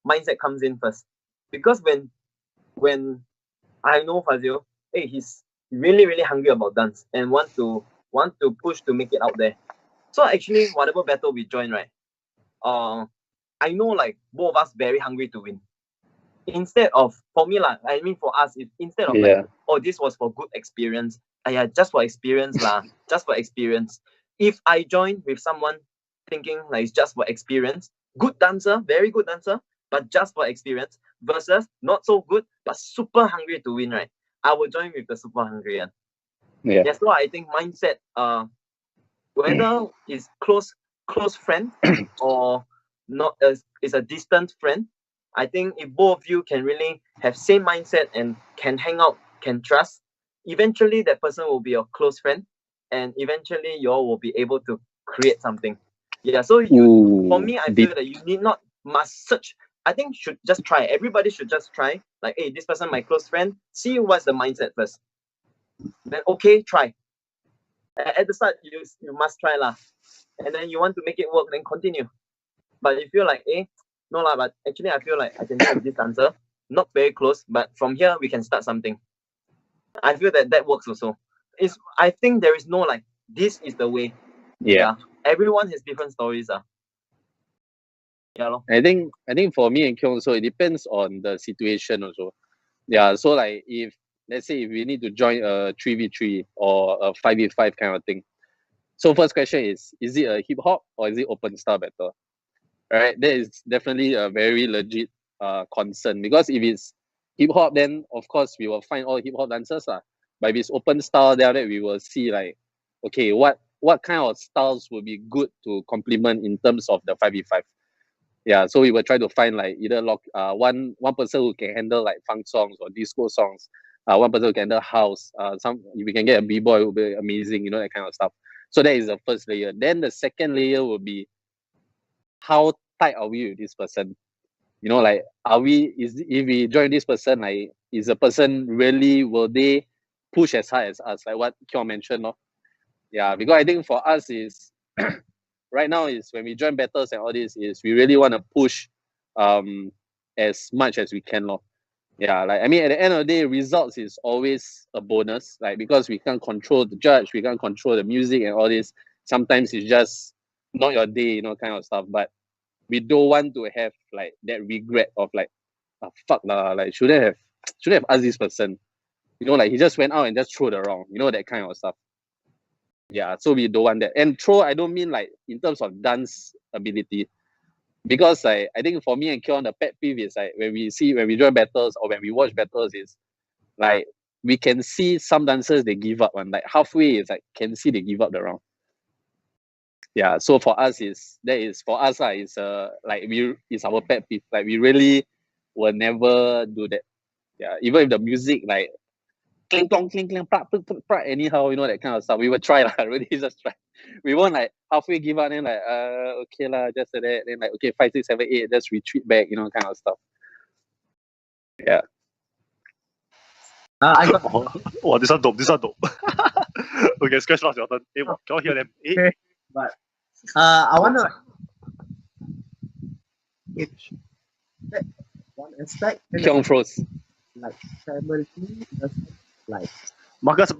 mindset comes in first, because when I know Fazil, hey, he's really hungry about dance and want to push to make it out there. So actually, whatever battle we join, right, I know like both of us very hungry to win. Instead of, for me, like, I mean for us, instead of like, oh, this was for good experience, just for experience just for experience. If I join with someone thinking like it's just for experience, good dancer, very good dancer, but just for experience, versus not so good but super hungry to win, right, I will join with the super hungry one. Yeah. That's why I think mindset, whether it's close friend or not, is a distant friend. I think if both of you can really have same mindset and can hang out, can trust, eventually that person will be your close friend, and eventually you all will be able to create something. Yeah. So for me, I feel that you need not must search. I think should just try. Everybody should just try. Like, hey, this person my close friend. See what's the mindset first. Then okay, try. At the start, you must try lah. And then you want to make it work, then continue. But if you're like, no lah, but actually I feel like I can have this answer. Not very close, but from here we can start something. I feel that works also. I think there is no like, this is the way. Yeah. Everyone has different stories. Yeah, lor. I think for me and Kyung also, it depends on the situation also. Yeah, so like if let's say if we need to join a 3v3 or a 5v5 kind of thing. So first question is it a hip hop or is it open style battle? Right? That is definitely a very legit concern, because if it's hip hop, then of course we will find all hip hop dancers lah. But if it's open style, then we will see like, okay, what kind of styles would be good to complement in terms of the 5v5. Yeah, so we will try to find like either one person who can handle like funk songs or disco songs, one person who can handle house. If we can get a b-boy, it will be amazing, you know, that kind of stuff. So that is the first layer. Then the second layer will be, how tight are we with this person? You know, like, if we join this person, like, is the person really, will they push as hard as us? Like what Kyung mentioned, no? Yeah, because I think for us is right now is when we join battles and all this, is we really want to push as much as we can, lor. Yeah, like, I mean, at the end of the day, results is always a bonus, like, because we can't control the judge, we can't control the music and all this. Sometimes it's just not your day, you know, kind of stuff. But we don't want to have like that regret of like, fuck lah, like should have asked this person, you know, like he just went out and just threw the wrong, you know, that kind of stuff. Yeah, so we don't want that. And throw, I don't mean like in terms of dance ability, because I think for me and Kyon, the pet peeve is like when we join battles or when we watch battles, is like we can see some dancers they give up, and like halfway is like can see they give up the round. Yeah, so for us it's like it's our pet peeve. Like we really will never do that. Yeah, even if the music like cling clong cling cling anyhow, you know, that kind of stuff, we will try lah. Really just try. We won't like halfway give up and like okay lah, just like that, then like okay 5 6 7 8 just retreat back, you know, kind of stuff. Yeah. I got Oh, this one dope. Okay, ScRach MarcS, your turn. Hey, cannot hear them. Hey. okay, but I wanna one aspect Kyung froze. like family, like Marcus,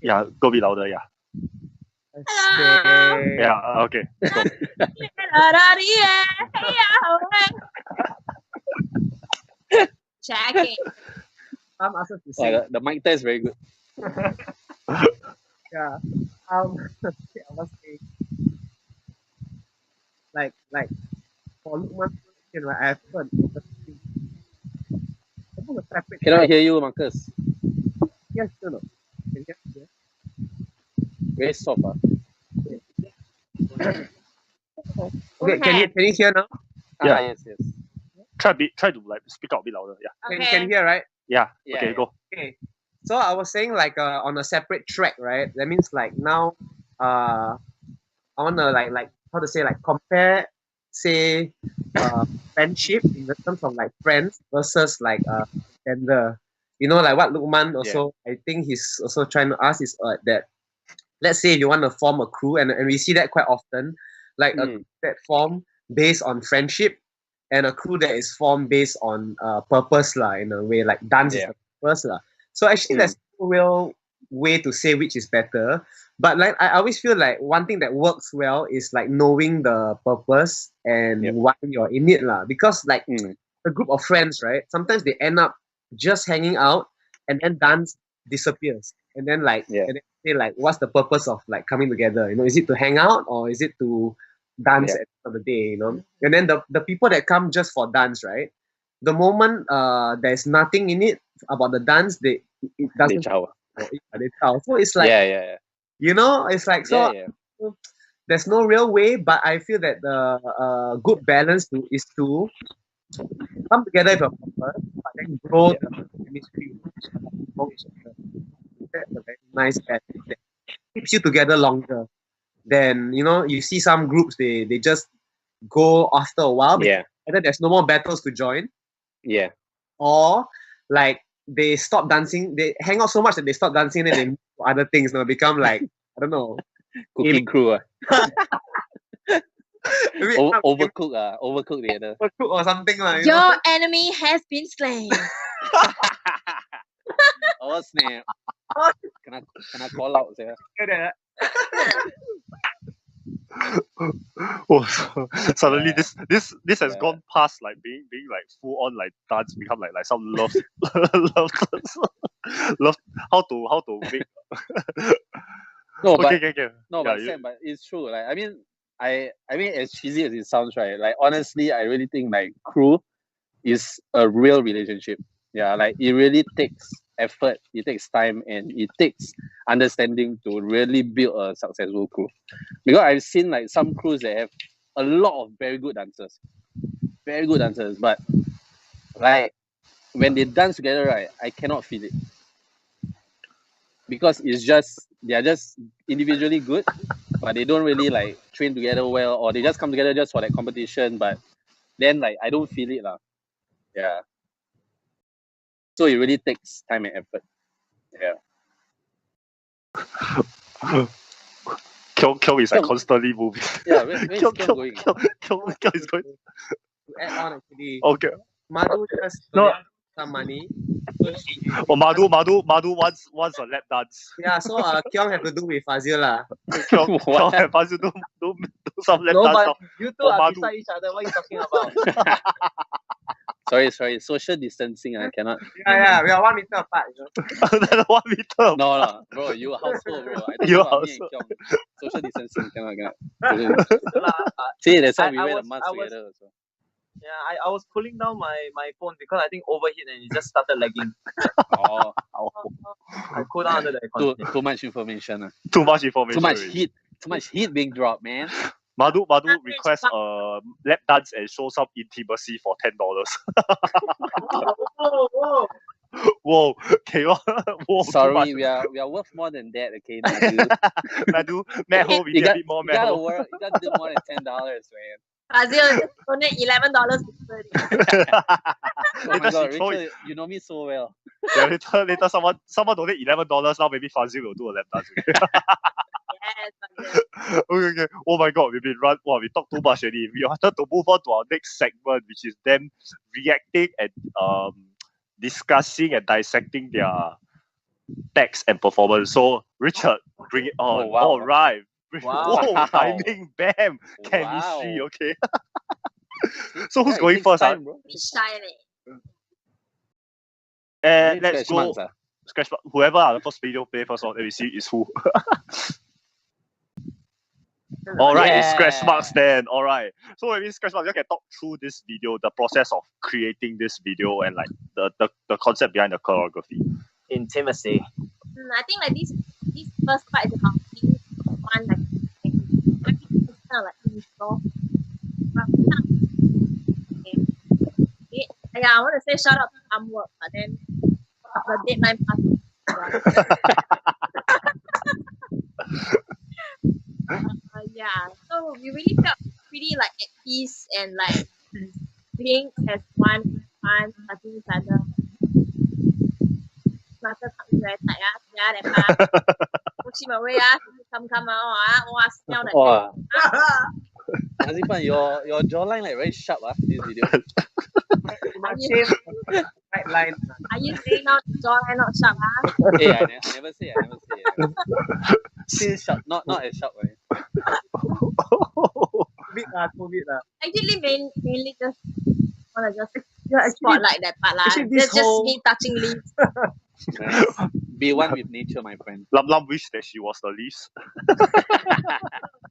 yeah, go a bit louder, yeah. Hello. Yeah, okay. Let's go. Checking. I'm also to say, The mic test very good. yeah. I was saying, like for Luqman, you know, I've heard Cannot hear you, Marcus. Yes, no. Can you hear? Very soft. Okay, can you hear now? Yeah. Yes. Try to like speak out a bit louder, yeah. Okay. Can you hear, right? Yeah. Yeah, Okay, yeah. go. Okay. So I was saying like on a separate track, right? That means like now I wanna like how to say, like compare, say friendship in the terms of like friends versus like gender. You know, like what Luqman also, I think he's also trying to ask is that, let's say if you want to form a crew, and we see that quite often, like a crew that form based on friendship and a crew that is formed based on purpose lah, in a way, like dance is the purpose lah. So actually there's no real way to say which is better, but like I always feel like one thing that works well is like knowing the purpose and why you're in it lah. Because like a group of friends, right, sometimes they end up just hanging out and then dance disappears, and then like and then say like, what's the purpose of like coming together, you know? Is it to hang out or is it to dance at the end of the day, you know? And then the people that come just for dance, right, the moment there's nothing in it about the dance, it doesn't So it's like, yeah. you know, it's like, so there's no real way, but I feel that the good balance is to come together with a purpose, but then grow the chemistry. That's a very nice balance that keeps you together longer. Then, you know, you see some groups, they just go after a while because either there's no more battles to join, or like they stop dancing, they hang out so much that they stop dancing and they move to other things, now become like, I don't know, cooking crew. Overcook together. Overcook or something like. Your enemy has been slain. Oh snap! Can I call out there? Oh, suddenly this has gone past like being like full on like dance, become like some love love how to make. No, okay. No, but Sam, but it's true. Like I mean, as cheesy as it sounds, right? Like honestly, I really think like crew is a real relationship. Yeah, like it really takes effort, it takes time, and it takes understanding to really build a successful crew. Because I've seen like some crews that have a lot of very good dancers, but like when they dance together, right, I cannot feel it because they are just individually good, but they don't really like train together well, or they just come together just for that competition, but then like I don't feel it lah. Yeah. So it really takes time and effort. Yeah. Kyung is like constantly moving. Yeah, where's Kyung going? Kyung is going. To add on actually. Okay. Madhu just some money. Oh, Madhu wants a lap dance. Yeah, so Kyung have to do with Fazil lah. Kyung and Fazil do some lap dance. No, but now. you two are beside each other. What are you talking about? Sorry. Social distancing, I cannot. Yeah, we are 1 meter apart. You know? Then 1 meter. No, bro, you household, bro. I You about me and Kyung. Social distancing, cannot. See, that's why we wear the mask together also. Yeah, I was pulling down my phone because I think overheat and it just started lagging. Oh. I cooled down under the aircon. Too much information. Too much information. Too much heat being dropped, man. Madhu requests a lap dance and show some intimacy for $10. Whoa, okay. Whoa, sorry, we are worth more than that, okay, Madhu, Madhu, we need a bit more, You gotta do more than $10, man. Fazil just donate $11 to somebody. Oh my god, Rachel, you know me so well. Yeah, later someone donate $11, now maybe Fazil will do a lap dance. Yes. Okay. Oh my god, we talked too much already. We wanted to move on to our next segment, which is them reacting and discussing and dissecting their text and performance. So Richard, bring it on. Oh, wow. All right. Wow. Whoa, timing, bam, chemistry. Okay. So who's going first? Time, bro. And let's go. Scratch marks, whoever the first video play first on, let me see is who. All right, it's ScRach MarcS then. All right. So maybe ScRach MarcS, you can talk through this video, the process of creating this video, and like the concept behind the choreography. Intimacy. I think like this first part is about being one like it's kind of like install. Yeah, I want to say shout out to Homework, but then the deadline passed. Yeah, so we really felt pretty like at peace and like being as one touching each other. Masa tak very tight that part. Push him away come out wow, smell that. Nazipan, your jawline like very sharp this video. Right line. Are you saying now jawline not sharp Hey, I never say. Still sharp, not as sharp, right? COVID. Actually, mainly just wanna just spotlight that part lah. Just me touching leaves. Nice. Be one with nature, my friend. Lam wish that she was the leaves.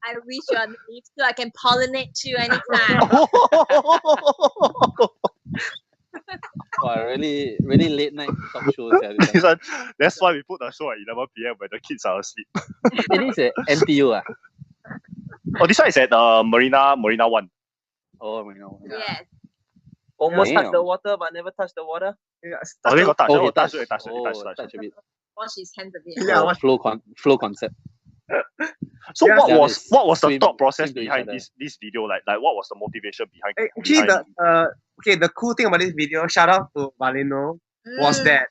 I wish you are the leaves so I can pollinate you anytime. Wow, really late night talk shows. Yeah, This one, that's why we put the show at 11 p.m. when the kids are asleep. It is a NTU. Oh, this one is at Marina 1. Oh my god. Yes. Almost touched the Damn. water, but never touched the water. Yeah, Oh, they got touch. Oh, he touch touched. touch. Touch a bit. Wash his hands a bit. Yeah, Oh, flow concept. So Yeah. what Yeah, was the swim thought process into each behind other. this video? Like what was the motivation behind? Actually, behind the cool thing about this video, shout out to Valeno, was that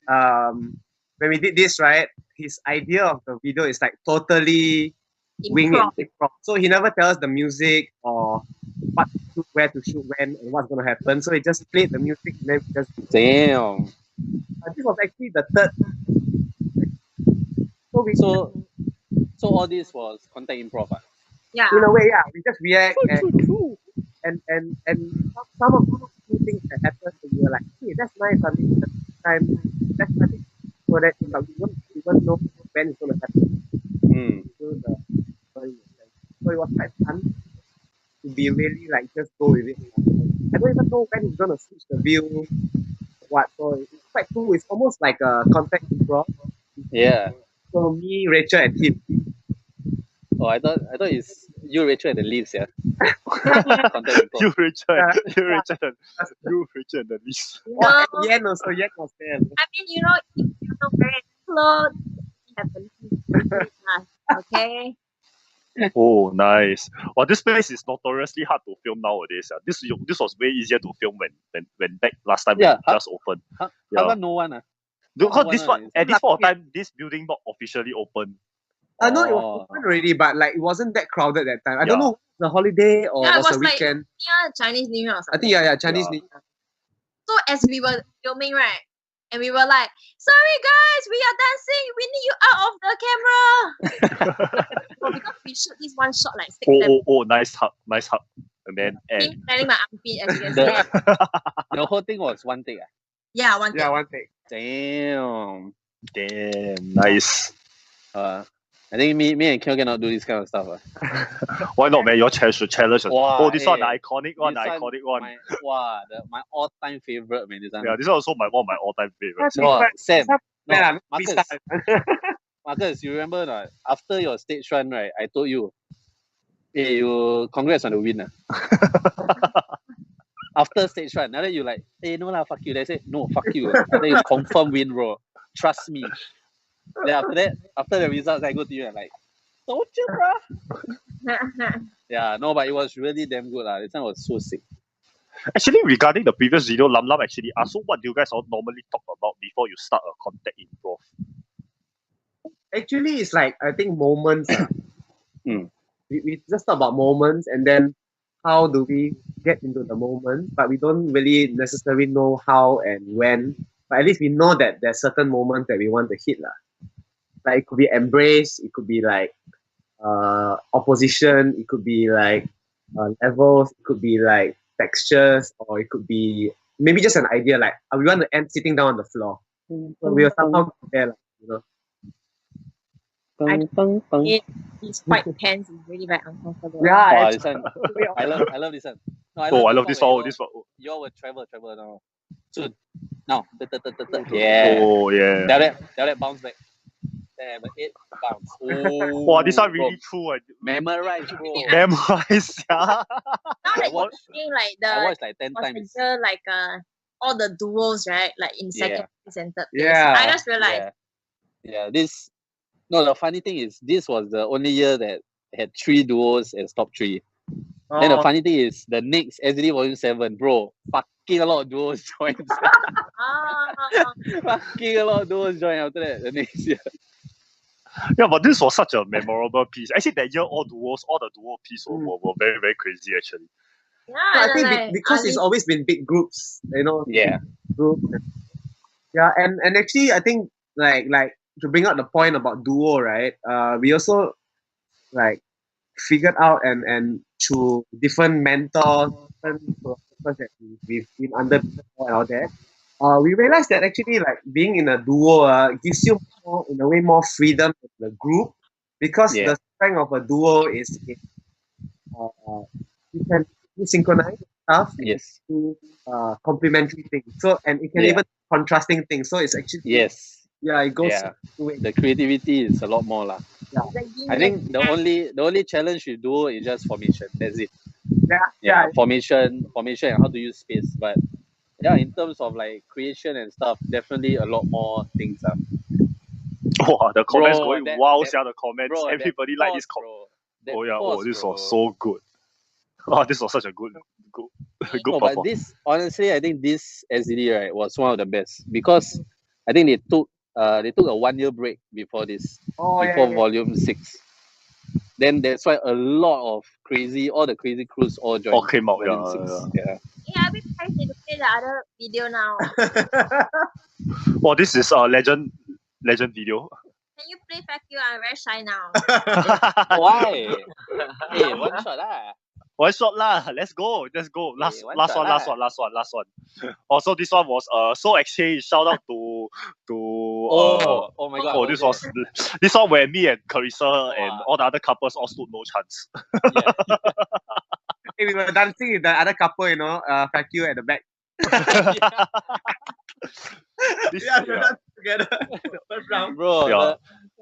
when we did this, right, his idea of the video is like totally wing Improv. it. Improv. So he never tells the music or what to shoot, where to shoot, when, and what's gonna happen. So he just played the music and then just. Damn. This was actually the third. So we, So all this was contact improv. Yeah. in a way, yeah, we just react and some of the things that happened, we were like, hey, that's nice. I mean, time that's nothing for that, but we won't know when it's gonna happen. So the story was like, so it was quite fun to be really like just go with it. I don't even know when he's gonna switch the view. What? So it's quite cool. It's almost like a contact improv. Yeah. So me, Rachel, and him. Oh, I thought it's you, Rachel, and the leaves. Yeah. Contact improv. you Richard, Yeah. you Richard and the list. No, Yen also, Yen was there. I mean, you know, if you know very close, you have to listen to us, okay? Oh, nice. Well, this place is notoriously hard to film nowadays. This was way easier to film when back last time when Yeah, it just opened. How Yeah. come no one? Because no this one one is- at this point of time, this building not officially open. No, it was Oh. open already, but like it wasn't that crowded that time. I don't Yeah. know, the holiday or Yeah, it was a was like- weekend. Yeah, Chinese New Year or I something. think yeah, Chinese Yeah. New Year. So as we were filming, right, and we were like, sorry guys, we are dancing. We need you out of the camera. Well, because we shoot this one shot like 6 7 Oh, nice hug. And then me and planning my armpit as you can The- see. The whole thing was one take. Yeah, one Yeah, thing. one take. Damn. damn nice. I think me and Kyo cannot do this kind of stuff. Why not, man? Your should challenge us. Wow, Oh, this one, the eh, iconic one, This the iconic one. My all-time favorite, man. This one. Yeah, this one also one of my all-time favorites. No, Sam. Some- No, yeah, we Marcus. start. Marcus, you remember not? After your stage run, right? I told you, hey, you congrats on the win. After stage run, now that you like, hey, no lah, fuck you. They say, no, fuck you. I think it's confirm win, bro. Trust me. Then after that, after the results, I go to you and like, told you, bro. Yeah, no, but it was really damn good. This one was so sick. Actually, regarding the previous video, Lam actually asked, so what do you guys all normally talk about before you start a contact improv? Actually, it's like I think moments. Mm. We just talk about moments, and then how do we get into the moment? But we don't really necessarily know how and when. But at least we know that there's certain moments that we want to hit lah. Like it could be embrace, it could be like opposition, it could be like levels, it could be like textures, or it could be maybe just an idea like we want to end sitting down on the floor. So we'll somehow there, like, you know. It's quite tense. It's really very uncomfortable. Yeah, Wow, this one, I love this one. No, I love this one. one. This one. You all will travel now. Soon. Now. Yeah. Oh, yeah. That bounce back. 7, 8, bounce. Oh, Wow, this one bro. really true. Memorize, bro. Memorize, yeah. Now that you're watched- saying like I the watched like 10 times. consider like all the duos, right? Like in second place and third place. Yeah. I just realized. Yeah. The funny thing is, this was the only year that had 3 duos as top 3. Then the funny thing is, the next SD Volume 7, bro, fucking a lot of duos joined. Fucking a lot of duos joined after that, the next year. Yeah, but this was such a memorable piece. Actually, that year, all the duo pieces were very, very crazy, actually. Yeah, I and think like, because it's always been big groups, you know. Yeah. Groups. Yeah, and actually I think like to bring out the point about duo, right? We also like figured out and through different mentors, different philosophers that we've been under before and all that. We realized that actually like being in a duo gives you more, in a way, more freedom in the group, because the strength of a duo is you can synchronize. stuff Yes. to complementary things. So, and it can Yeah. even contrasting things. So it's actually Yes. yeah, it goes Yeah. two ways. The creativity is a lot more lah. I think the only challenge you do is just formation. That's it. Yeah. Formation and how to use space. But yeah, in terms of like creation and stuff, definitely a lot more things. Wow, the comments Bro, going that- wow, that- yeah, the comments. Bro, that Everybody like this pause, bro. That Oh yeah, pause, this bro. was so good. Oh, this was such a good No, performance. but this honestly, I think this SDD right was one of the best because I think they took a 1 year break before this, before volume 6. Then that's why a lot of all the crazy crews all joined. All came out, volume yeah. 6. Yeah. Yeah, I've been trying to play the other video now. Well, this is a legend video. Can you play FaKyu? I'm very shy now. Why? Hey, one shot lah. One shot lah. Let's go. Last one one. shot Also, this one was so exchange. Shout out to Oh my god. oh, this was this one where me and Carissa and Wow. all the other couples all stood no chance. Yeah. Hey, we were dancing with the other couple, FaKyu at the back. This- Yeah, we yeah. danced together. The first round. Bro, Yeah.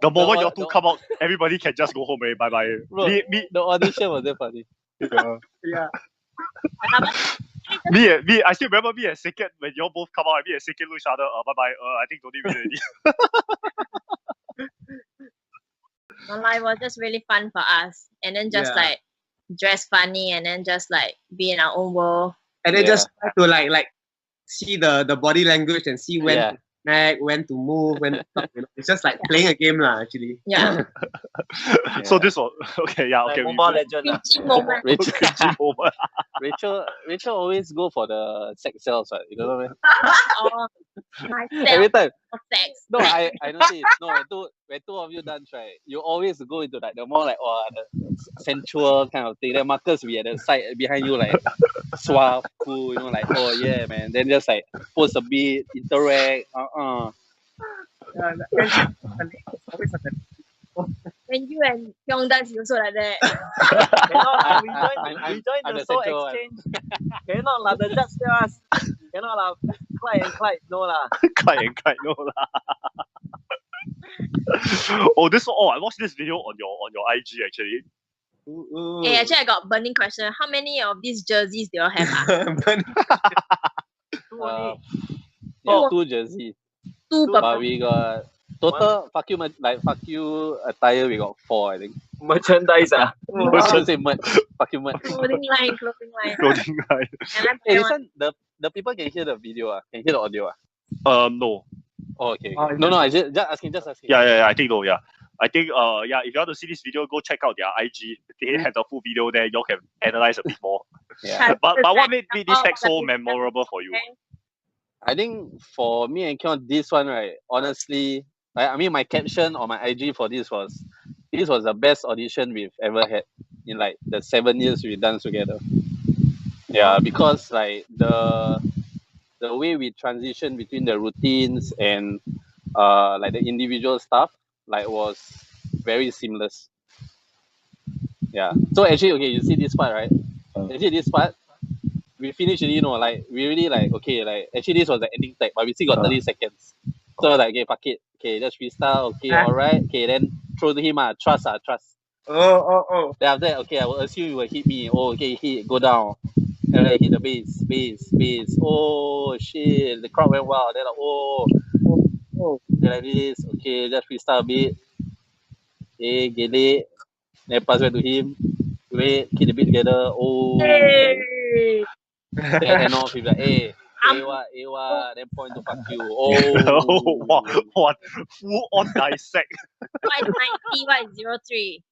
The moment you two the- come out, everybody can just go home. Bye bye. Bro, Me, the audition was very funny. yeah. Yeah. me. I still remember me and Second when you all both come out. Me and Second look each other. Bye bye. I think don't need me already. No, it was just really fun for us. And then just Yeah. like dress funny and then just like be in our own world. And then Yeah. just try to like see the body language and see when Yeah. to snack, when to move, when to stop. It's just like playing a game lah, actually. Yeah. So this was okay. Yeah. Okay. Like Mobile Legend. Cringy moment. Rachel, Cringy moment. Rachel always go for the sex cells, right? You don't know, man? Oh, myself Every time. for sex. No, I noticed. No, when two of you dance, right, you always go into like the more like the sensual kind of thing. Then Marcus be at the side behind you, like suave, cool, like oh yeah, man. Then just like post a bit, interact. Yeah, it's always like that. When you and Pyong dance, you also like that. Cannot lah, we I'm join the the soul central one. exchange. Cannot lah, the judge tell us. Cannot lah, Clyde, no lah. Clyde, no lah. I watched this video on your IG actually. Ooh. Hey, actually, I got burning question. How many of these jerseys do you all have? Two only. Yeah, 2 jersey. 2 per But we got total FaKyu attire. We got 4, I think. Merchandise ah. I should say merch. FaKyu merch. clothing line. Clothing line. And I'm Hey, this one the people can hear the video. Can hear the audio. No. Oh, okay. Oh, No, I just asking. Yeah. I think no. Yeah. I think if you want to see this video, go check out their IG. They have the full video there. Y'all can analyze a bit more. Yeah. But what made this tag so memorable for you? I think for me and Kion, this one, right, honestly, I mean, my caption on my IG for this was the best audition we've ever had in like the 7 years we've done together. Yeah, because like the way we transition between the routines and like the individual stuff like was very seamless. Yeah. So actually, okay, you see this part, right? Actually, this part, we finished already, like we really like okay, like actually this was the ending tag, but we still got 30 seconds. So like okay, fuck it. Okay, just restart. Okay, alright. Okay, then throw to him. Trust. Oh. Then after that, okay, I will assume you will hit me. Oh, okay, hit, go down. And then hit the bass. Oh shit, the crowd went wild. Then like, Oh. then like this. Okay, just restart a bit. Okay, get it. Then pass back to him. Wait, keep the beat together. Oh. Hey. Then end off with like, hey, Ewa, then point to FaKyu. Oh, what full on dissect. What is 90? What is 03?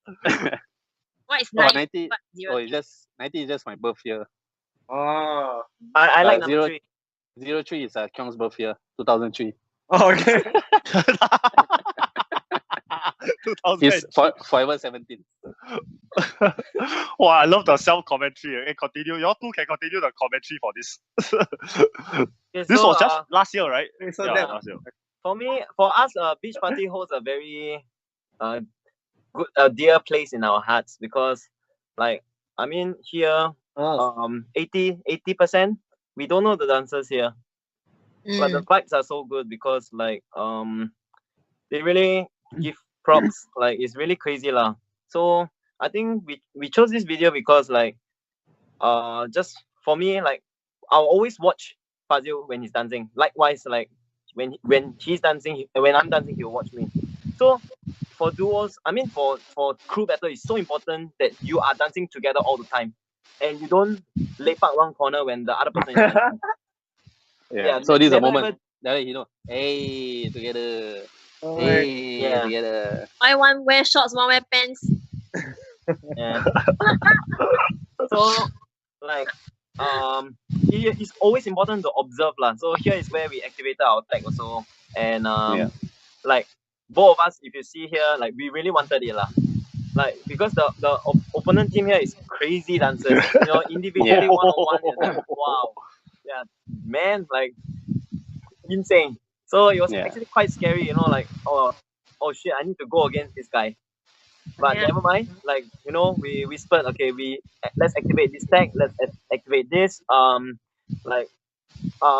What is 90? 90. What is Oh, it's just 90 is just my birth year. Oh. I like Uh, number 3. 03 is Kyung's birth year, 2003. Oh, okay. He's forever 17. Wow, I love the self-commentary. Hey, continue. Y'all two can continue the commentary for this. Okay, This so, was just last year, right? So Yeah, that last year. for us, beach party holds a very good, dear place in our hearts because, like, I mean, here Oh. 80%. We don't know the dancers here, but the Mm. vibes are so good because like they really give props. Like it's really crazy lah. So I think we chose this video because like just for me, like I'll always watch Fazil when he's dancing. Likewise, like when he's dancing, when I'm dancing, he'll watch me. So for duos, I mean for crew battle, it's so important that you are dancing together all the time, and you don't lepak one corner when the other person is dancing. Yeah. Yeah, So this is a never moment. ever. That you know, hey, together. Oh, Hey, Yeah. together. Why one wear shorts, one wear pants? Yeah. So like it's always important to observe lah. So here is where we activated our tag also, and Yeah. like both of us, if you see here, like we really wanted it lah. Like because the opponent team here is crazy dancers, you know, individually Yeah. 1-on-1 is like wow, yeah, man, like insane. So it was Yeah. actually quite scary, you know, like oh shit, I need to go against this guy. But Yeah. never mind. Like you know, we whispered, okay, let's activate this tag. Let's activate this. Like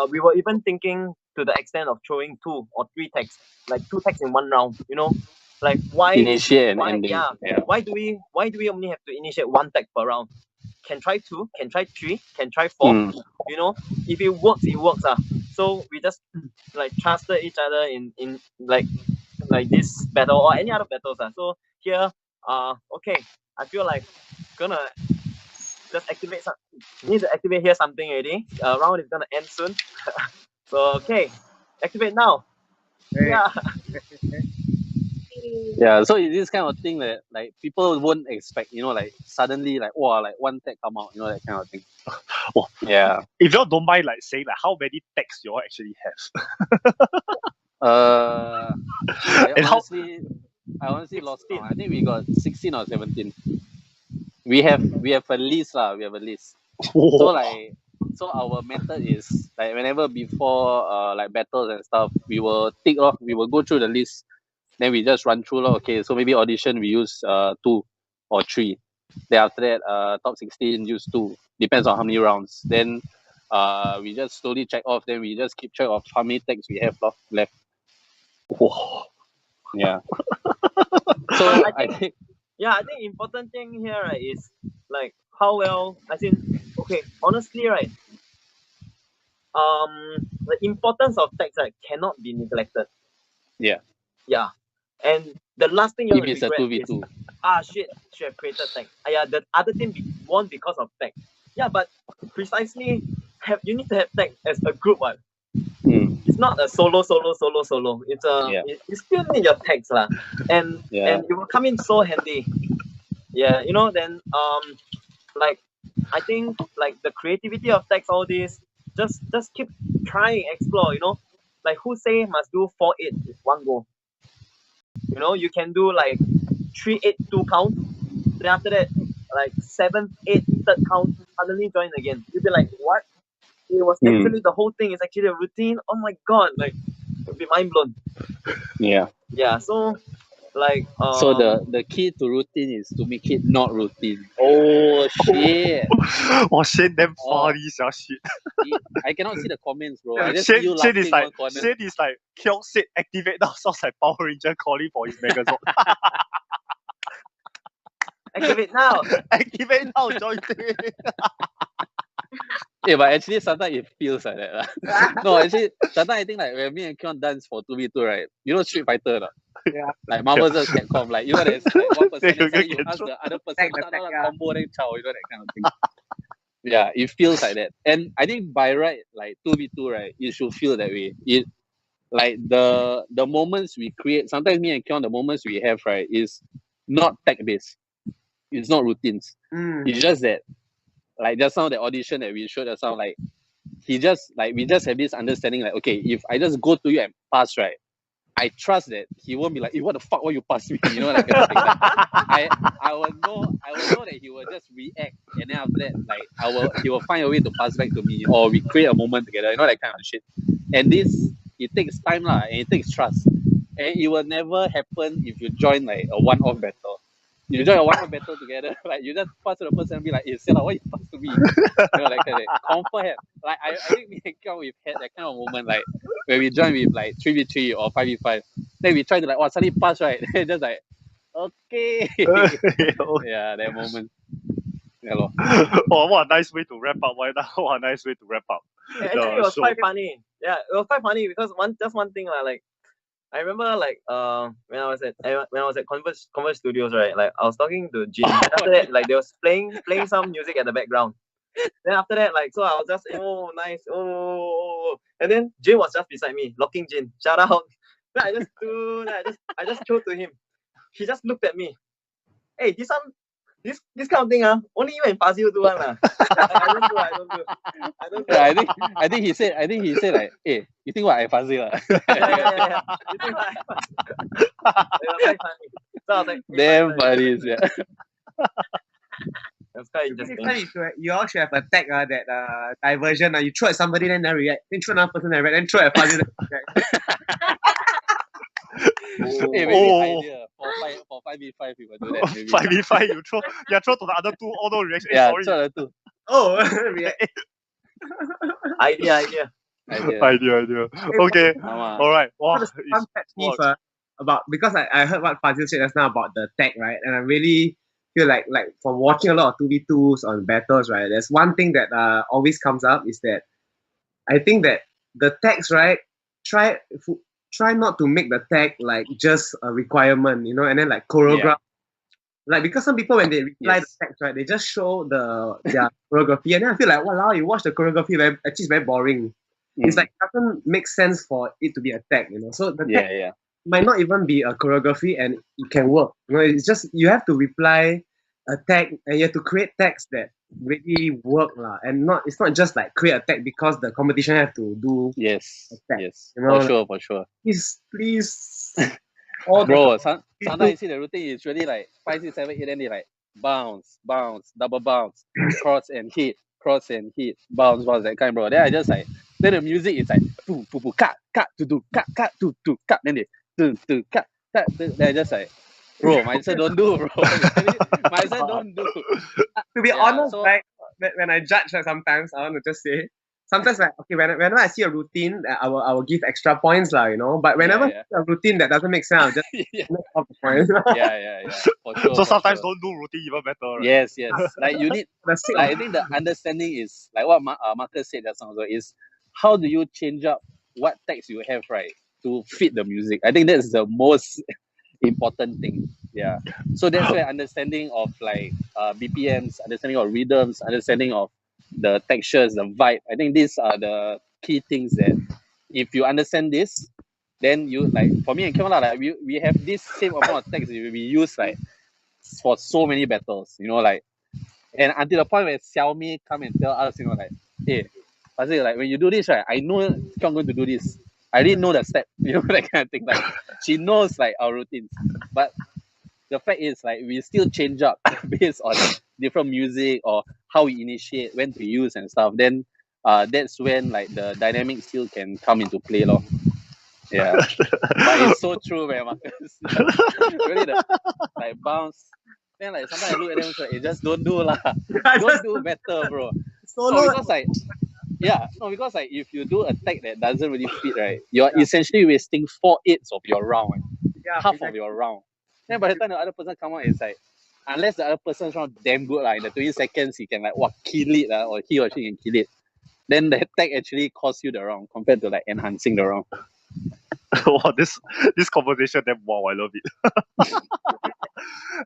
we were even thinking to the extent of throwing 2 or 3 tags, like 2 tags in one round. You know, like why? Initiate and Why? ending. Yeah. Yeah. Why do we only have to initiate 1 tag per round? Can try 2, can try 3, can try 4. Mm. You know, if it works, it works. So we just like trusted each other in like this battle or any other battles. So here, okay, I feel like gonna just activate some. Need to activate here something already. Round is gonna end soon. So okay, activate now. Hey. Yeah. Yeah, so it's this kind of thing that like people won't expect, you know, like suddenly like wow, like 1 tag come out, you know, that kind of thing. Oh. Yeah. If y'all don't mind like saying like how many tags y'all actually have. I And how honestly lost count. I think we got 16 or 17. We have a list lah. We have a list. So like, so our method is like whenever before like battles and stuff, we will tick off. We will go through the list. Then we just run through lah. Okay, so maybe audition we use 2 or 3. Then after that, top 16 use 2. Depends on how many rounds. Then we just slowly check off. Then we just keep track of how many tags we have left. Yeah. So I think yeah, I think important thing here, right, is like how well, as in, okay, honestly, right, the importance of tags, right, cannot be neglected. Yeah. Yeah. And the last thing you're if gonna it's a regret is 2v2. shit, should have created tag. Yeah, the other team won because of tag. Yeah, but precisely you need to have tag as a group one. It's not a solo. It's a Yeah. you still need your tags lah. And Yeah. it will come in so handy. Yeah, you know, then like I think like the creativity of tags, all this, just keep trying, explore, you know. Like who say must do 4-8 with one go? You know, you can do like 3-8-2 count. Then after that, like 7-8 third count, suddenly join again. You'll be like, what? It was actually the whole thing is actually a routine. Oh my god, like you'll be mind blown. Yeah. Yeah, so like So the key to routine is to make it not routine. Oh shit! Oh shit, damn Oh. funny, sia shit. I cannot see the comments, bro. Yeah, I just see you Shane laughing is like one corner. Shane is like Kyung said activate now, sounds like Power Ranger calling for his Megazord. activate now. Activate now, join team. Yeah, but actually sometimes it feels like that. Lah. No, actually sometimes I think like when me and Kion dance for 2v2, right? You know Street Fighter, lah. Yeah. Like Marvel vs. Capcom, like you know there's like one person They then suddenly can you ask the other person Attack, yeah. combo then chow, you know that kind of thing. Yeah, it feels like that. And I think by right, like 2v2, right, it should feel that way. It like the moments we create, sometimes me and Kion, the moments we have, right, is not tech based. It's not routines. It's just that like just now the audition that we showed just now, like we just have this understanding like, okay, if I just go to you and pass, right, I trust that he won't be like, what the fuck, why you pass me? You know, that kind of thing. Like, I will know that he will just react, and then after that, like he will find a way to pass back to me, or we create a moment together, you know, that kind of shit. And this, it takes time lah, and it takes trust. And it will never happen if you join like a one-off battle. You join a one battle together, like you just pass to the person and be like, "Hey, Sela, why you pass to me?" You know, like that. Confirm have. Like I think me and Kiong, we've had that kind of moment, like where we join with like 3v3 or 5v5. Then we try to like, suddenly pass, right? Then just like, okay. Yeah, that moment. Yeah, lor. Oh, what a nice way to wrap up. Why not? What a nice way to wrap up. Yeah, actually, it was show. quite funny. Yeah, it was quite funny because one thing like I remember like when I was at Converse Studios, right? Like I was talking to Jin. After that, like they was playing some music at the background. Then after that, like so I was just nice, and then Jin was just beside me, locking Jin. Shout out. Then I just do I just threw to him. He just looked at me. Hey, this kind of thing, only you and Fazil do one lah. I don't do. Yeah, I think he said like, hey, you think what I fuzzy lah? Yeah. You think what I fuzzy? It was quite funny. So I was like, Damn funny, yeah. That's quite interesting. You all should have a tag that diversion. You throw at somebody, then they react. Then throw another person, then react. Then throw at Fazil, then react. Hey, maybe idea for 5v5 we will do that. 5v5, you throw to the other two, all those reactions. Yeah, Sorry. throw the two. Oh, react. Idea. Okay. All right. Wow. Fun pet peeve about, because I heard what Fazil said just now about the tag, right? And I really feel like from watching a lot of 2v2s on battles, right? There's one thing that always comes up is that I think that the tags, right? Try not to make the tag like just a requirement, and then like choreograph. Yeah. Like, because some people when they reply the text, right, they just show their choreography, and then I feel like, wow, you watch the choreography, actually it's very boring. It's like, it doesn't make sense for it to be a tag, So the tag might not even be a choreography, and it can work. It's just you have to reply a tag, and you have to create tags that really work, and it's not just like create a tag because the competition have to do a tag. Yes, for sure. Please. Bro, sometimes you see the routine is really like 5, 6, 7, 8, then they like bounce, double bounce, cross and hit, bounce, that kind, bro. Then I just like, then the music is like cut, cut, then they cut. Then I just like, bro, myself don't do, bro. Myself don't do. To be honest, so, like when I judge, sometimes I want to just say, sometimes like, okay, whenever I see a routine, I will give extra points, But whenever I see a routine that doesn't make sense, I'll just make off the points. Yeah. For sure, so sometimes don't do routine even better. Right? Yes. Like you need. Like, I think the understanding is like what Marcus said just now. So is how do you change up what text you have, right, to fit the music? I think that's the most important thing. Yeah. So that's where understanding of like BPMs, understanding of rhythms, understanding of the textures, the vibe. I think these are the key things that if you understand this, then you like, for me and Kiong, like we have this same amount of text that we use like for so many battles, like, and until the point where Xiaomi come and tell us, like, hey, Fazil, like when you do this, right, I know Kiong going to do this. I didn't know the step, that kind of thing. Like she knows like our routines, but the fact is like we still change up based on different music or how we initiate, when to use and stuff. Then that's when like the dynamic still can come into play, lor. Yeah, but it's so true, man, Marcus. Really, like bounce. Then like sometimes I look at them, like, hey, just don't do lah. Don't do better, bro. So because like. Yeah, no, because like if you do a tag that doesn't really fit, right, you're essentially wasting 4/8 of your round, half of your round. Then by the time the other person come out, it's like, unless the other person's round damn good, in the 20 seconds he can like kill it, or he or she can kill it. Then the tag actually costs you the round compared to like enhancing the round. Wow, this conversation, damn wow, I love it.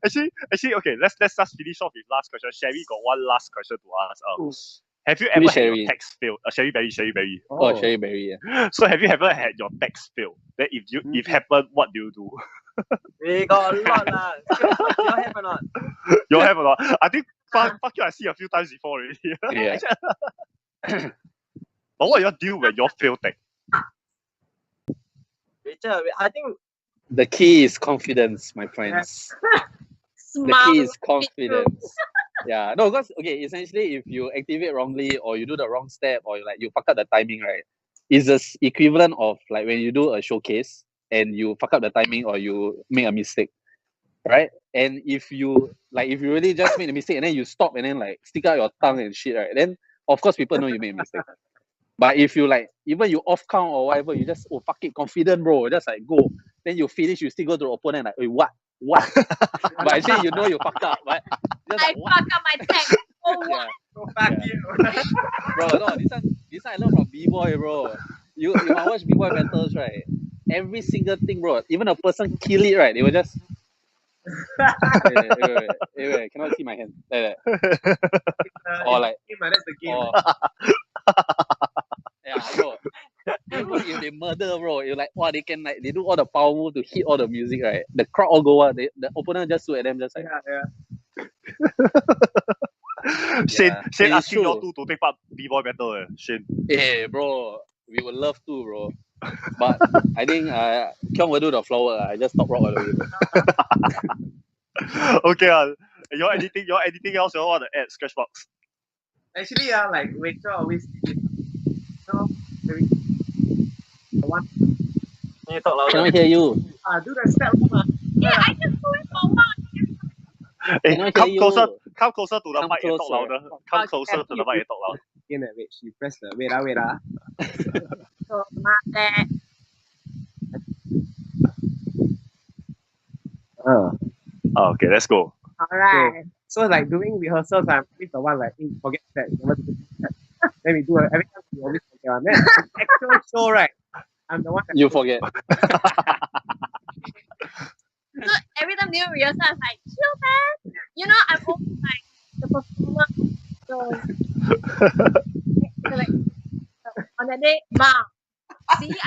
actually, okay, let's just finish off with last question. Sherry got one last question to ask. Have you ever had your text fail? Sherry Berry. Oh, Sherry Berry, yeah. So have you ever had your text fail? Then if happened, what do you do? We got a lot lah. You have or not? You have or not? I think fuck you, I see a few times before already. Yeah. But what you do when you fail tag? Richard, I think the key is confidence, my friends. The key is confidence. Yeah, no, because okay, essentially, if you activate wrongly or you do the wrong step or like you fuck up the timing, right, it's the equivalent of like when you do a showcase and you fuck up the timing or you make a mistake. right? And if you really just made a mistake and then you stop and then like stick out your tongue and shit, right? Then of course people know you made a mistake. But if you like even you off count or whatever, you just fuck it, confident, bro, just like go. Then you finish, you still go to the opponent like, wait, what? But actually you know you fucked up, but just I like, what? fuck up my tag. Oh, Yeah. So fuck Yeah. you. Bro, no, this one I learned from B-boy, bro. You might watch B-boy battles, right? Every single thing, bro. Even a person kill it, right? They will just wait, cannot see my hand. Like that. Or like That's the game. or yeah, bro. Even if they murder, bro, you like, wow, they can like they do all the power move to hit all the music, right? The crowd all go out. The opponent just look at them, just like, Yeah. Shane Yeah, it is asking y'all true. two to take part B-boy battle. Shane. Hey, bro, we would love to, bro. But I think Kyung will do the flower. I just stop rock all the way, bro. Okay, y'all anything else you want to add? ScRach MarcS. Actually, like Rachel always did it. Very the one Can you talk louder? Cannot hear you. do the step. yeah, I just do it for one. Hey, Cannot come hear closer you. come closer to the Come mic and talk closer. louder. Come closer to the mic and talk louder. Again, Rach, you press the wait. So, that. Okay, let's go. Alright. So like doing rehearsals, I'm always the one like, hey, forget that. Never do that. Then we do it every time. We always forget one. Then actual show, right? I'm the one that You forget. So every time during rehearsal, I was like, chill, man. You know, I'm always like the performer. So like on that day, Mom, see, I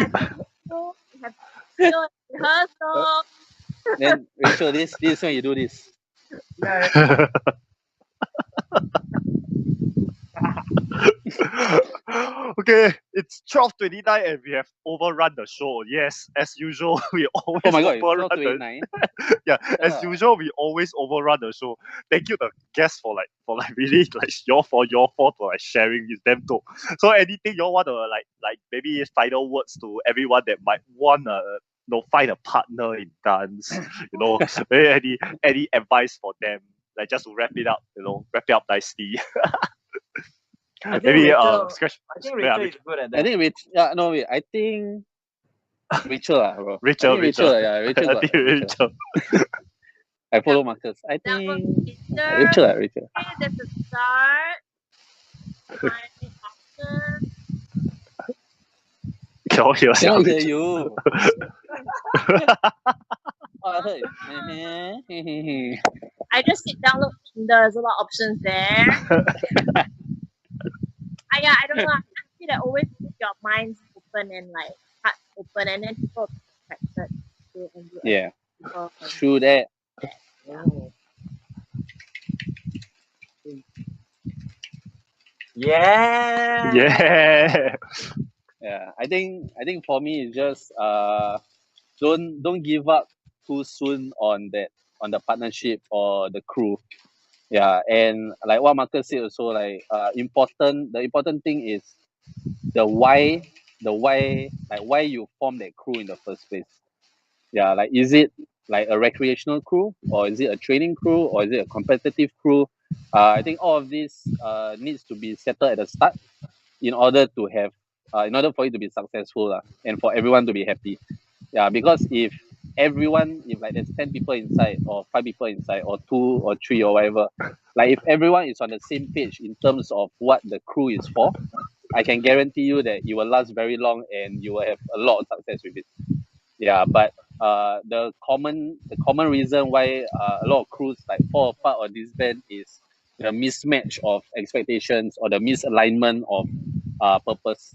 told you we have chill rehearsal. Then Rachel, this when you do this. yeah. Okay, it's 12:29 and we have overrun the show. Yes, as usual, we always Oh my god, overrun it's the 12:29. yeah. As Yeah. usual, we always overrun the show. Thank you, the guests, for really like your fault for like sharing with them too. So anything y'all want to like maybe final words to everyone that might want to find a partner in dance. Maybe any advice for them, like just to wrap it up. Wrap it up nicely. I think Maybe Rachel, ScRach. I think yeah, Rachel is good at I that. think I think Rachel, bro. Rachel. I think Rachel, yeah, Rachel. I think Rachel. I follow Marcus. I That was think Peter. Rachel. Okay, that's a start. My option. Cannot hear. Cannot hear you. Oh, I heard. I just sit down, look, there's a lot of options there. Yeah, I don't know. I feel that always keep your minds open and like heart open, and then people are attracted to and you Yeah, people. true that. Yeah. Yeah. Yeah, I think for me it's just don't give up too soon on the partnership or the crew. Yeah, and like what Marcus said also, like the important thing is the why, like why you form that crew in the first place. Yeah, like is it like a recreational crew, or is it a training crew, or is it a competitive crew? I think all of this needs to be settled at the start in order to have in order for it to be successful and for everyone to be happy. Yeah, because if like there's 10 people inside or 5 people inside or 2 or 3 or whatever, like if everyone is on the same page in terms of what the crew is for, I can guarantee you that it will last very long and you will have a lot of success with it. Yeah, but the common reason why a lot of crews like fall apart or disband is the mismatch of expectations or the misalignment of purpose.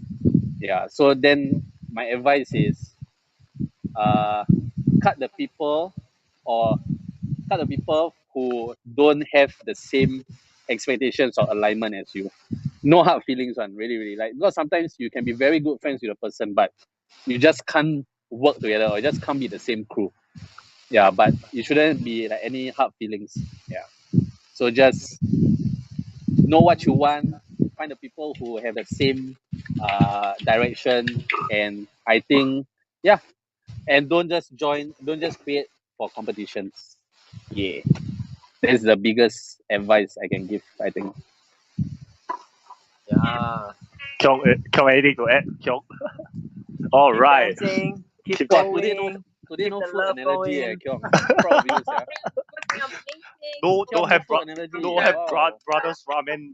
Yeah, so then my advice is cut the people who don't have the same expectations or alignment as you. No hard feelings, one, really, like, because sometimes you can be very good friends with a person, but you just can't work together or just can't be the same crew. Yeah, but it shouldn't be like any hard feelings. Yeah, so just know what you want, find the people who have the same direction, and I think, yeah, and don't just create for competitions. Yeah. That's the biggest advice I can give, I think. Yeah. Kyung, anything to add? Kyung? All Keep right. dancing. Keep Keep- Wow, going. today keep no the food love analogy, going. Kyung. Proud of you, sir. No, Kyung, don't have food analogy. don't have Wow. brothers ramen.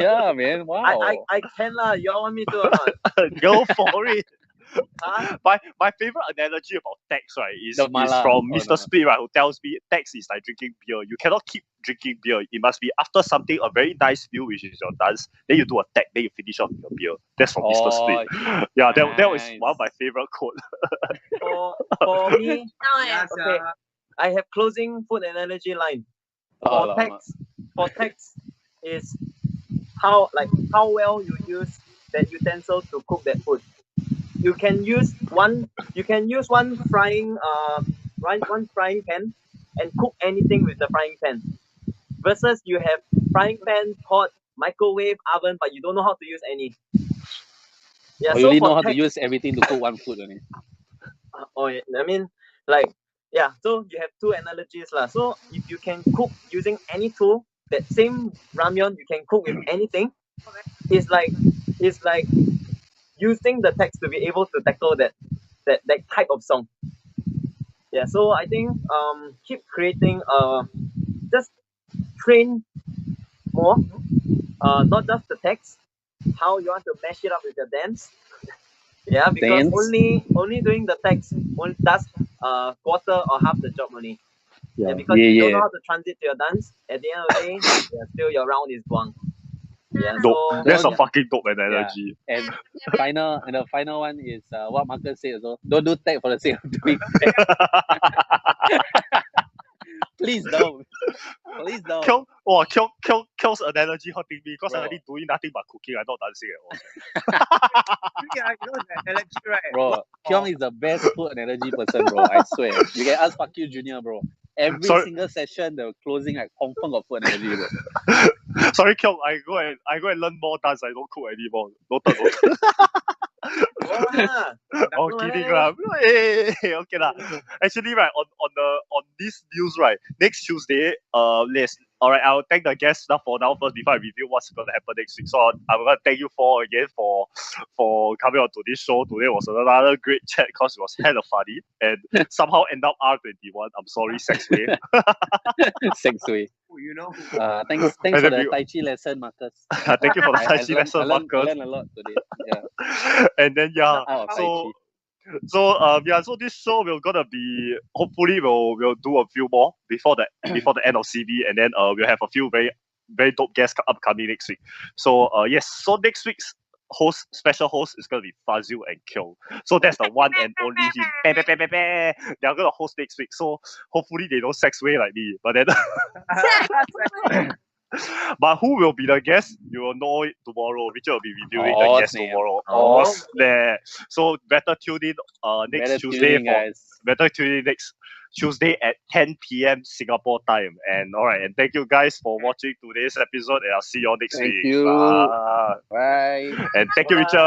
Yeah, man. Wow. I can lah. Y'all want me to or not? Go for it. Huh? My favorite analogy about text, right, is The mala. from Oh, Mr. no. Split, right, who tells me text is like drinking beer. You cannot keep drinking beer. It must be after something, a very nice meal, which is your dance. Then you do a tag, then you finish off your beer. That's from Mr. Split. Yeah, that was nice. one of my favorite quote. For me, Yes, okay, I have closing food analogy line. Oh, For text is how well you use that utensil to cook that food. You can use one frying one frying pan and cook anything with the frying pan. Versus you have frying pan, pot, microwave, oven, but you don't know how to use any. Yeah, you so only for know how to text, use everything to cook one food only. I mean, like, yeah, so you have two analogies lah. So if you can cook using any tool, that same ramyeon you can cook with anything. It's like using the text to be able to tackle that type of song. Yeah, so I think keep creating just train more, not just the text, how you want to mash it up with your dance. Yeah, because Dance? only doing the text only does quarter or half the job only. Yeah, because Yeah, you don't yeah. know how to transit to your dance. At the end of the day, yeah, still your round is gone. Yeah, Dope. so That's a Don't- fucking dope analogy. And the final one is what Marcus said also. Don't do tag for the sake of doing tag. Please don't. Please don't. Kyung's analogy hurting me because Bro. I'm doing nothing but cooking. I'm not dancing at all. Yeah, you know the analogy, right? Bro, Kyung is the best food analogy person, bro. I swear. You can ask FaKyu Junior, bro. Every Sorry. single session, the closing, like confirm got food analogy, bro. Sorry, Kyung. I go and learn more dance. I don't cook anymore. Noted. go lah. Oh, kidding lah. Okay lah. Actually, right, on this news, right, next Tuesday, alright, I'll thank the guests now for now first before I reveal what's gonna happen next week. So I'm gonna thank you again for coming on to this show. Today was another great chat because it was hella funny and somehow end up R21. I'm sorry, Sexway. Sexway. You know, Thanks And for then the Tai Chi lesson, Marcus. thank you for the Tai Chi I lesson, learned Marcus. a lot today. Yeah. And then The art of Tai so Chi. so this show will gonna be, hopefully we'll do a few more before the end of CB, and then we'll have a few very very dope guests upcoming next week. So yes, so next week's special host is gonna be Fazil and Kyung. So that's the one and only him. They're gonna host next week. So hopefully they don't sex way like me. But then but who will be the guest? You will know it tomorrow. Richard will be reviewing the guest Snap. tomorrow. Oh. Snap. So better tune in next Better Tuesday tune in, guys. better tune in next Tuesday at 10 p.m. Singapore time. And all right, and thank you guys for watching today's episode, and I'll see you all next Thank week. you. Bye. Bye. And thank you, Bye. Richard.